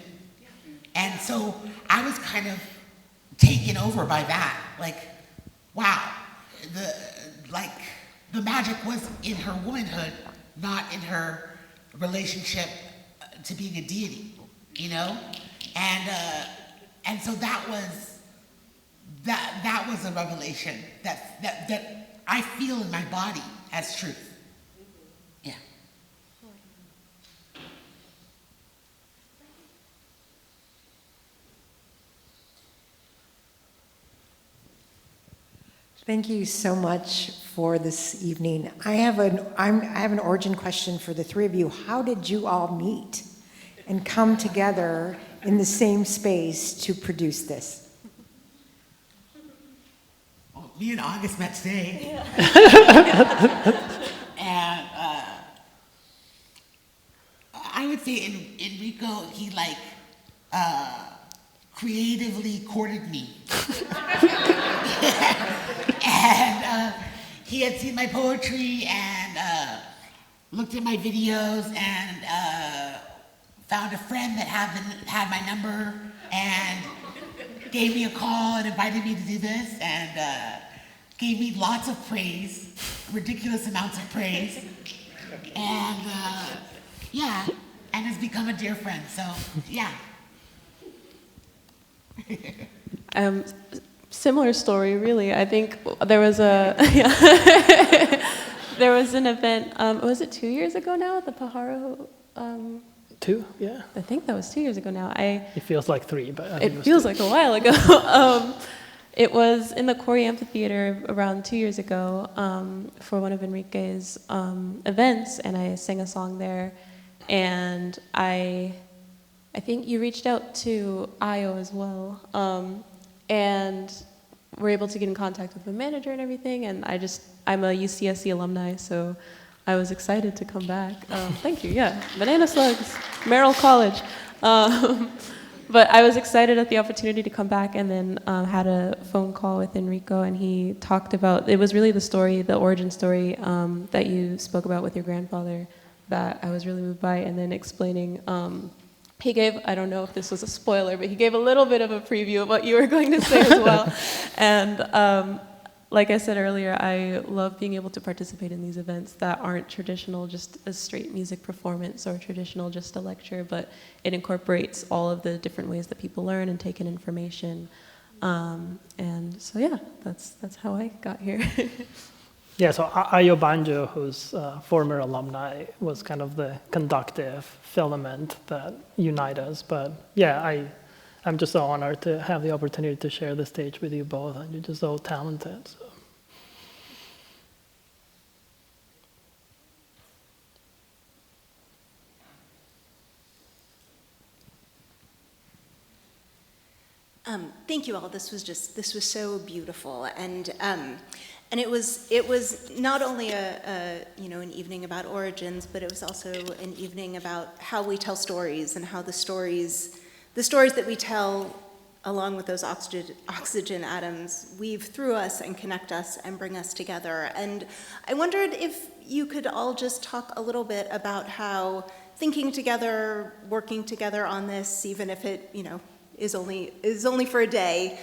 And so I was kind of taken over by that. Like, wow, the magic was in her womanhood, not in her relationship to being a deity, you know? And so that was a revelation that I feel in my body as truth. Yeah. Thank you so much for this evening. I have an origin question for the three of you. How did you all meet and come together in the same space to produce this? Well, me and August met today. Yeah. And I would say Enrico, he creatively courted me. And he had seen my poetry and looked at my videos and found a friend that had my number and gave me a call and invited me to do this and gave me lots of praise, ridiculous amounts of praise. And yeah, and has become a dear friend, so yeah. Similar story, really. I think there was there was an event. Was it 2 years ago now? The Pajaro. 2, yeah. I think that was 2 years ago now. It feels like 3, but I think It was feels 2. like a while ago. It was in the Corey Amphitheater around 2 years ago for one of Enrique's events, and I sang a song there. And I think you reached out to Ayo as well, and were able to get in contact with the manager and everything. And I'm a UCSC alumni, so I was excited to come back. Thank you. Yeah, Banana Slugs, Merrill College. But I was excited at the opportunity to come back, and then had a phone call with Enrico, and he talked about, it was really the story, the origin story that you spoke about with your grandfather that I was really moved by, and then explaining, he gave, I don't know if this was a spoiler, but he gave a little bit of a preview of what you were going to say as well. And like I said earlier, I love being able to participate in these events that aren't traditional, just a straight music performance or traditional, just a lecture, but it incorporates all of the different ways that people learn and take in information. And so yeah, that's how I got here. Yeah, so Ayo Banjo, who's a former alumni, was kind of the conductive filament that unite us. But yeah, I'm just so honored to have the opportunity to share the stage with you both, and you're just so talented. So. Thank you all. This was so beautiful, and it was not only an evening about origins, but it was also an evening about how we tell stories and how the stories that we tell, along with those oxygen atoms, weave through us and connect us and bring us together. And I wondered if you could all just talk a little bit about how thinking together, working together on this, even if it is only for a day.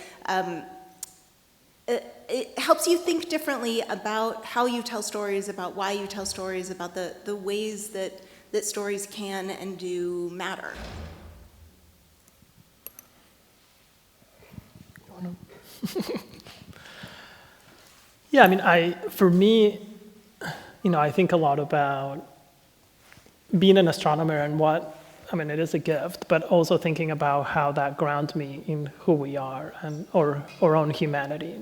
It helps you think differently about how you tell stories, about why you tell stories, about the ways that stories can and do matter. Yeah, I mean, for me, I think a lot about being an astronomer and it is a gift, but also thinking about how that grounds me in who we are or our own humanity,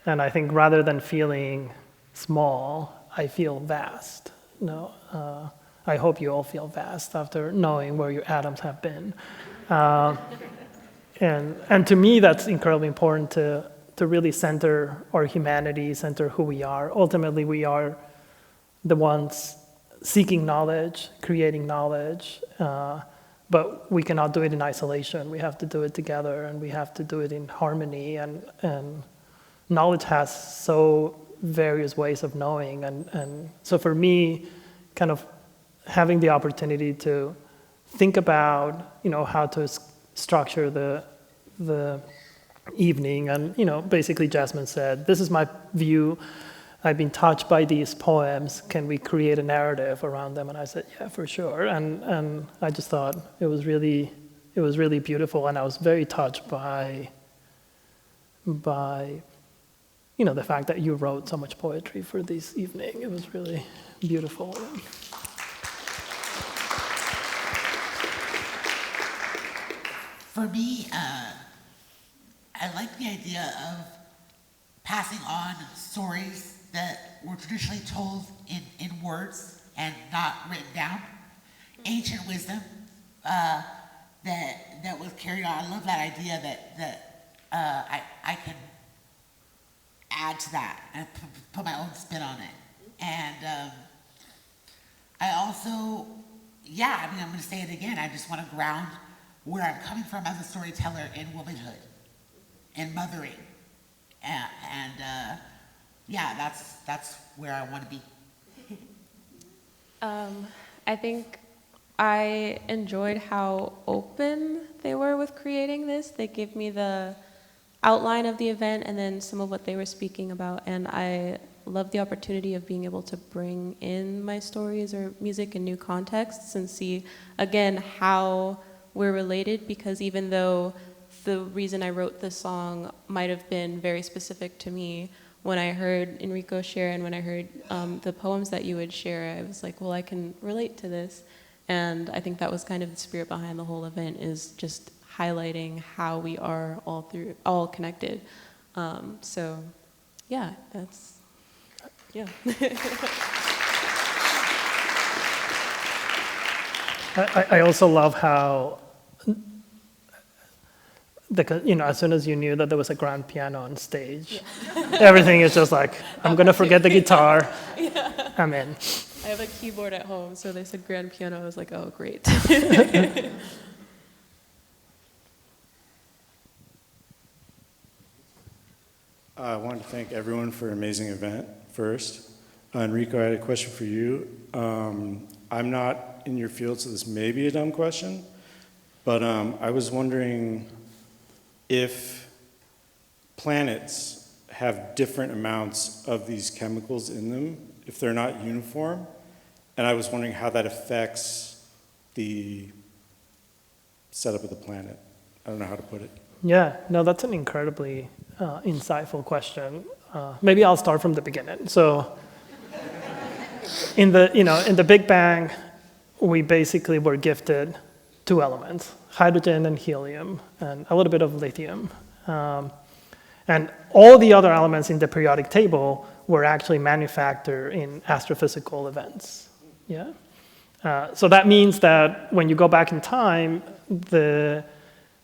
And I think rather than feeling small, I feel vast, I hope you all feel vast after knowing where your atoms have been. And to me, that's incredibly important to really center our humanity, center who we are. Ultimately, we are the ones seeking knowledge, creating knowledge, but we cannot do it in isolation. We have to do it together, and we have to do it in harmony. And knowledge has so various ways of knowing. And so for me, kind of having the opportunity to think about, how to structure the evening. And, basically Jasmine said, this is my view. I've been touched by these poems. Can we create a narrative around them? And I said, yeah, for sure. And I just thought it was really beautiful. And I was very touched by the fact that you wrote so much poetry for this evening. It was really beautiful. For me, I like the idea of passing on stories that were traditionally told in words and not written down. Ancient wisdom that was carried on. I love that idea that I can add to that and put my own spin on it. And I also, I'm going to say it again. I just want to ground where I'm coming from as a storyteller in womanhood, in mothering, and that's where I want to be. I think I enjoyed how open they were with creating this. They gave me the outline of the event and then some of what they were speaking about, and I love the opportunity of being able to bring in my stories or music in new contexts and see, again, how we're related, because even though the reason I wrote this song might have been very specific to me, when I heard Enrico share and when I heard the poems that you would share, I was like, well, I can relate to this. And I think that was kind of the spirit behind the whole event, is just highlighting how we are all connected. So, yeah, that's, yeah. I also love how, as soon as you knew that there was a grand piano on stage, everything is just like, I'm going to forget the guitar. Yeah. I'm in. I have a keyboard at home, so they said grand piano. I was like, oh, great. I wanted to thank everyone for an amazing event first. Enrico, I had a question for you. I'm not in your field, so this may be a dumb question, but I was wondering if planets have different amounts of these chemicals in them, if they're not uniform, and I was wondering how that affects the setup of the planet. I don't know how to put it. Yeah, no, that's an incredibly insightful question. Maybe I'll start from the beginning. So, in the Big Bang, we basically were gifted two elements: hydrogen and helium, and a little bit of lithium. And all the other elements in the periodic table were actually manufactured in astrophysical events. Yeah. So that means that when you go back in time,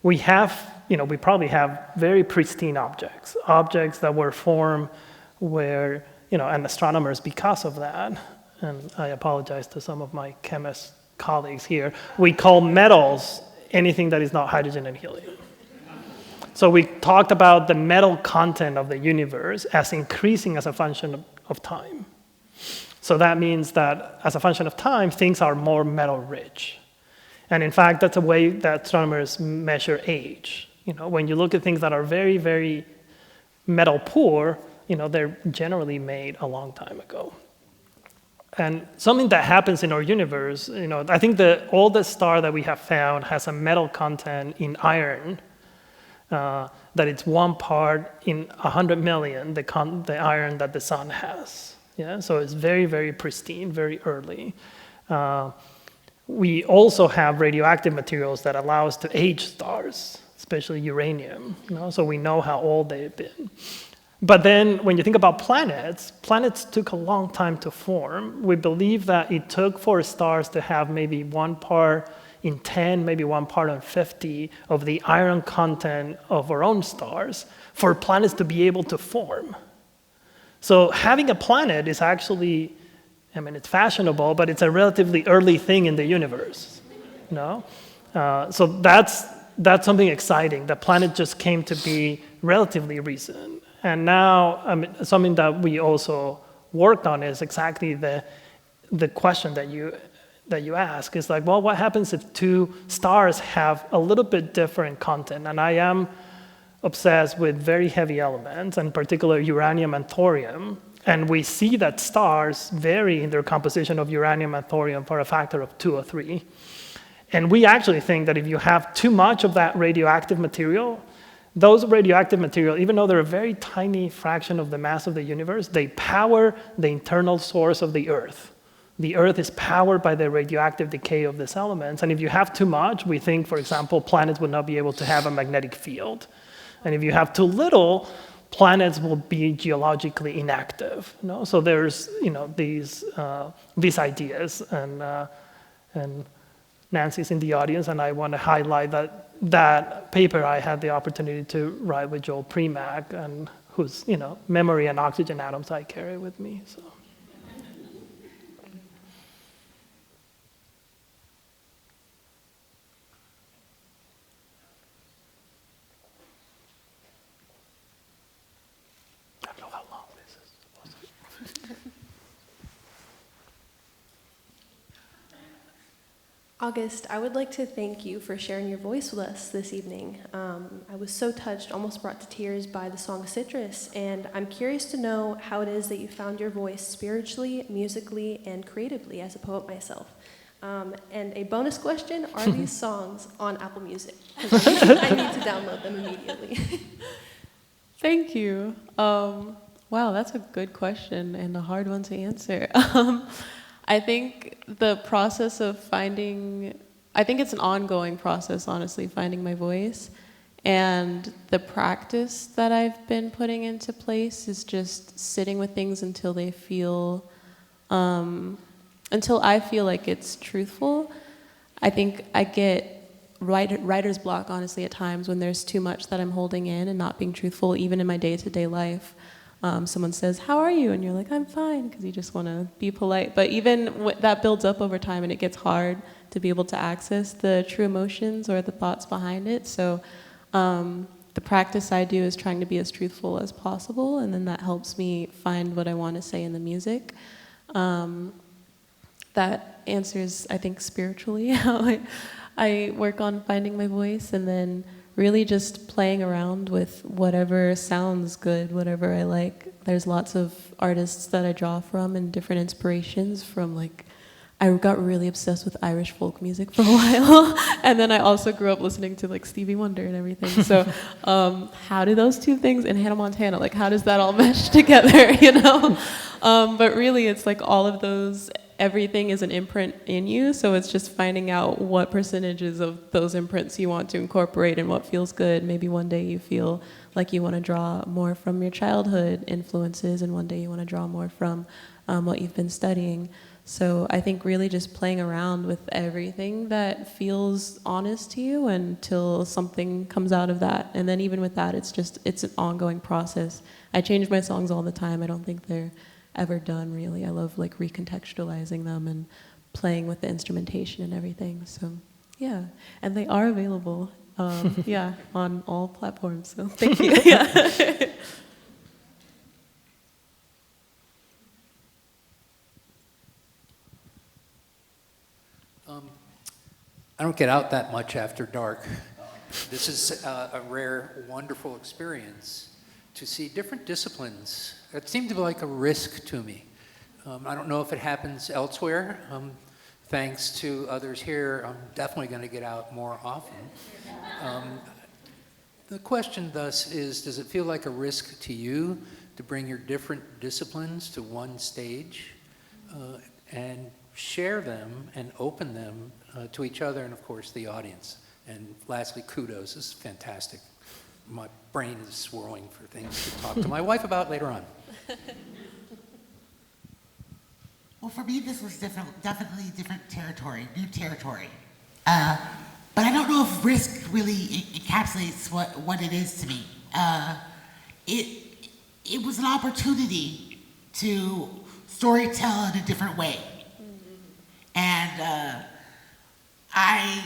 we probably have very pristine objects that were formed where, and astronomers, because of that, and I apologize to some of my chemist colleagues here, we call metals anything that is not hydrogen and helium. So we talked about the metal content of the universe as increasing as a function of time. So that means that as a function of time, things are more metal rich. And in fact, that's a way that astronomers measure age. When you look at things that are very, very metal poor, they're generally made a long time ago. And something that happens in our universe, I think the oldest star that we have found has a metal content in iron, that it's 1 part in 100 million, the iron that the sun has. Yeah, so it's very, very pristine, very early. We also have radioactive materials that allow us to age stars, especially uranium. So we know how old they've been. But then when you think about planets took a long time to form. We believe that it took for stars to have maybe 1 part in 10, maybe 1 part in 50 of the iron content of our own stars for planets to be able to form. So having a planet is actually, it's fashionable, but it's a relatively early thing in the universe. So that's something exciting. The planet just came to be relatively recent. And now, something that we also worked on is exactly the question that you ask is like, well, what happens if two stars have a little bit different content? And I am obsessed with very heavy elements, in particular uranium and thorium. And we see that stars vary in their composition of uranium and thorium for a factor of 2 or 3. And we actually think that if you have too much of that radioactive material, those radioactive material, even though they're a very tiny fraction of the mass of the universe, they power the internal source of the Earth. The Earth is powered by the radioactive decay of these elements. And if you have too much, we think, for example, planets would not be able to have a magnetic field. And if you have too little, planets will be geologically inactive. So there's these ideas, and Nancy's in the audience, and I want to highlight that paper I had the opportunity to write with Joel Premack, and whose memory and oxygen atoms I carry with me. So. August, I would like to thank you for sharing your voice with us this evening. I was so touched, almost brought to tears by the song Citrus, and I'm curious to know how it is that you found your voice spiritually, musically, and creatively as a poet myself. And a bonus question, are these songs on Apple Music? 'Cause I need to download them immediately. Thank you. Wow, that's a good question and a hard one to answer. I think the process of I think it's an ongoing process, honestly, finding my voice. And the practice that I've been putting into place is just sitting with things until they feel, until I feel like it's truthful. I think I get writer's block, honestly, at times when there's too much that I'm holding in and not being truthful, even in my day-to-day life. Someone says, how are you? And you're like, I'm fine, because you just want to be polite. But even that builds up over time, and it gets hard to be able to access the true emotions or the thoughts behind it. So the practice I do is trying to be as truthful as possible, and then that helps me find what I want to say in the music. That answers, I think, spiritually how I work on finding my voice, and then really just playing around with whatever sounds good, whatever I like. There's lots of artists that I draw from and different inspirations from, like, I got really obsessed with Irish folk music for a while. And then I also grew up listening to like Stevie Wonder and everything. So how do those two things, and Hannah Montana, like how does that all mesh together, But really it's like all of those, everything is an imprint in you, so it's just finding out what percentages of those imprints you want to incorporate and what feels good. Maybe one day you feel like you want to draw more from your childhood influences, and one day you want to draw more from what you've been studying. So I think really just playing around with everything that feels honest to you until something comes out of that. And then even with that, it's an ongoing process. I change my songs all the time. I don't think they're ever done, really. I love like recontextualizing them and playing with the instrumentation and everything. So yeah, and they are available on all platforms. So thank you. Yeah. I don't get out that much after dark. This is a rare, wonderful experience to see different disciplines. It seemed to be like a risk to me. I don't know if it happens elsewhere. Thanks to others here, I'm definitely going to get out more often. The question thus is, does it feel like a risk to you to bring your different disciplines to one stage and share them and open them to each other and, of course, the audience? And lastly, kudos. This is fantastic. My brain is swirling for things to talk to my wife about later on. Well, for me, this was definitely different territory, new territory. But I don't know if risk really encapsulates what it is to me. It was an opportunity to storytell in a different way. And I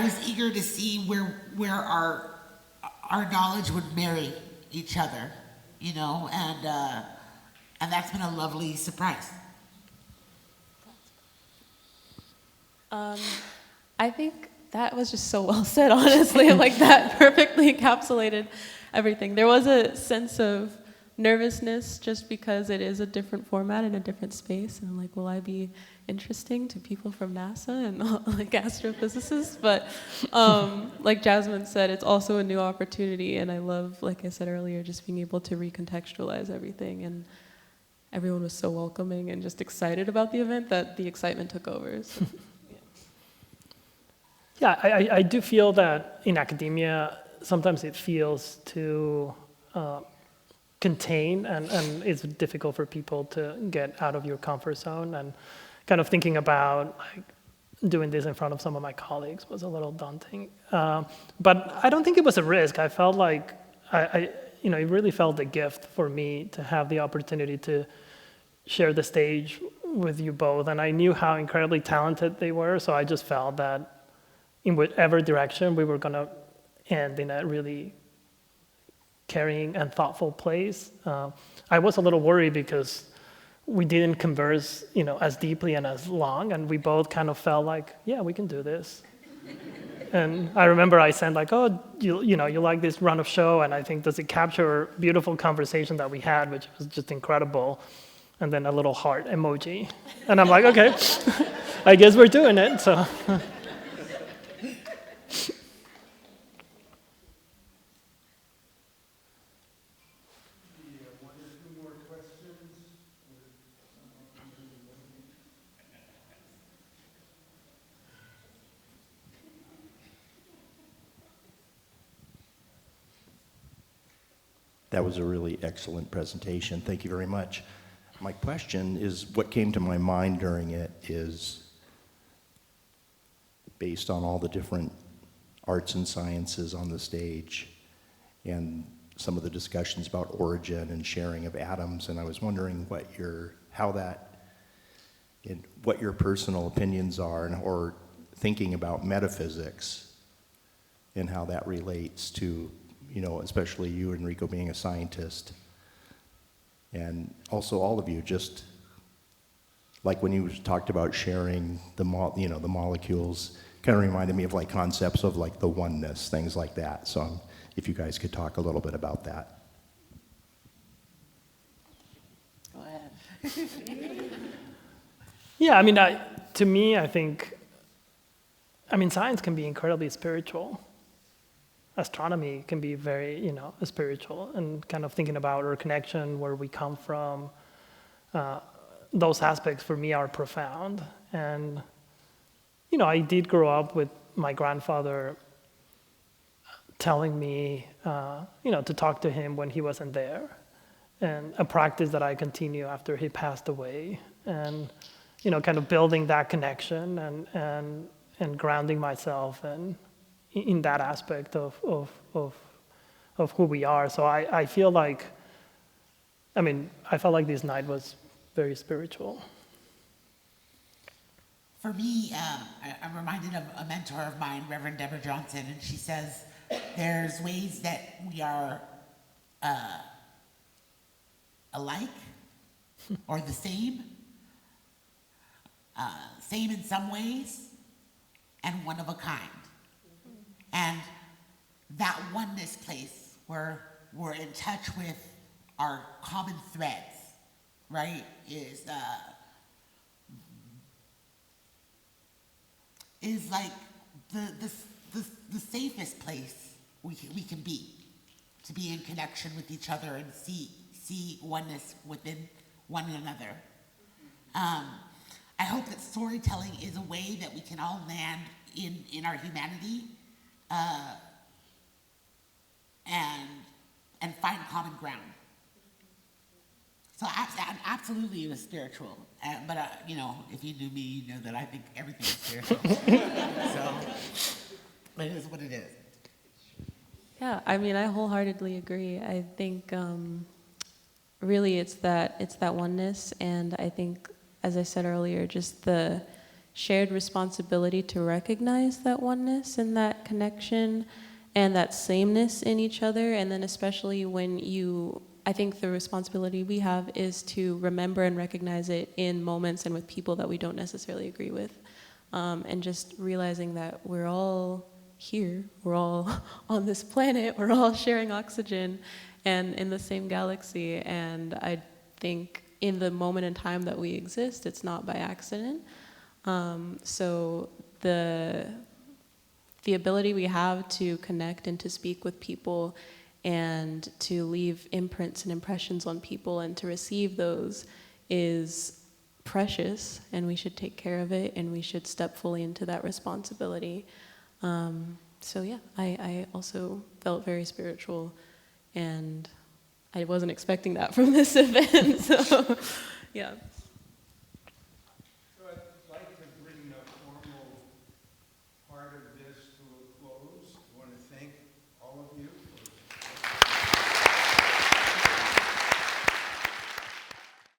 was eager to see where our knowledge would marry each other, and that's been a lovely surprise. I think that was just so well said, honestly. Like, that perfectly encapsulated everything. There was a sense of nervousness just because it is a different format in a different space. And I'm like, will I be interesting to people from NASA and like astrophysicists? But like Jasmine said, it's also a new opportunity. And I love, like I said earlier, just being able to recontextualize everything. And everyone was so welcoming and just excited about the event that the excitement took over. So. Yeah, I do feel that in academia, sometimes it feels too contained, and it's difficult for people to get out of your comfort zone. And kind of thinking about like doing this in front of some of my colleagues was a little daunting. But I don't think it was a risk. I felt like it really felt a gift for me to have the opportunity to share the stage with you both. And I knew how incredibly talented they were, so I just felt that in whatever direction we were going to end in a really caring and thoughtful place. I was a little worried because we didn't converse, as deeply and as long, and we both kind of felt like, yeah, we can do this. And I remember I said like, oh, you like this run of show, and I think does it capture beautiful conversation that we had, which was just incredible. And then a little heart emoji. And I'm like, okay, I guess we're doing it, so. That was a really excellent presentation. Thank you very much. My question is, what came to my mind during it is, based on all the different arts and sciences on the stage and some of the discussions about origin and sharing of atoms, and I was wondering what your personal opinions are, or thinking about metaphysics and how that relates to, especially you, Enrico, being a scientist, and also all of you, just like when you talked about sharing the molecules, kind of reminded me of like concepts of like the oneness, things like that. So if you guys could talk a little bit about that. Go ahead. Yeah, to me, I think, science can be incredibly spiritual. Astronomy can be very, spiritual, and kind of thinking about our connection, where we come from. Those aspects for me are profound. And, I did grow up with my grandfather telling me, to talk to him when he wasn't there, and a practice that I continue after he passed away. And, kind of building that connection and grounding myself and in that aspect of who we are. So I feel like, I felt like this night was very spiritual. For me, I'm reminded of a mentor of mine, Reverend Deborah Johnson, and she says there's ways that we are alike or the same in some ways, and one of a kind. And that oneness place where we're in touch with our common threads, right, is like the safest place we can be, to be in connection with each other and see oneness within one another. I hope that storytelling is a way that we can all land in our humanity and find common ground. So absolutely it was spiritual, but if you knew me, you know that I think everything is spiritual. So it is what it is. Yeah, I wholeheartedly agree. I think really it's that oneness, and I think, as I said earlier, just the shared responsibility to recognize that oneness and that connection and that sameness in each other, and then especially when I think the responsibility we have is to remember and recognize it in moments and with people that we don't necessarily agree with. and just realizing that we're all here, we're all on this planet, we're all sharing oxygen and in the same galaxy. And I think in the moment in time that we exist, it's not by accident. So the ability we have to connect and to speak with people and to leave imprints and impressions on people and to receive those is precious, and we should take care of it, and we should step fully into that responsibility. So yeah, I also felt very spiritual, and I wasn't expecting that from this event, so yeah.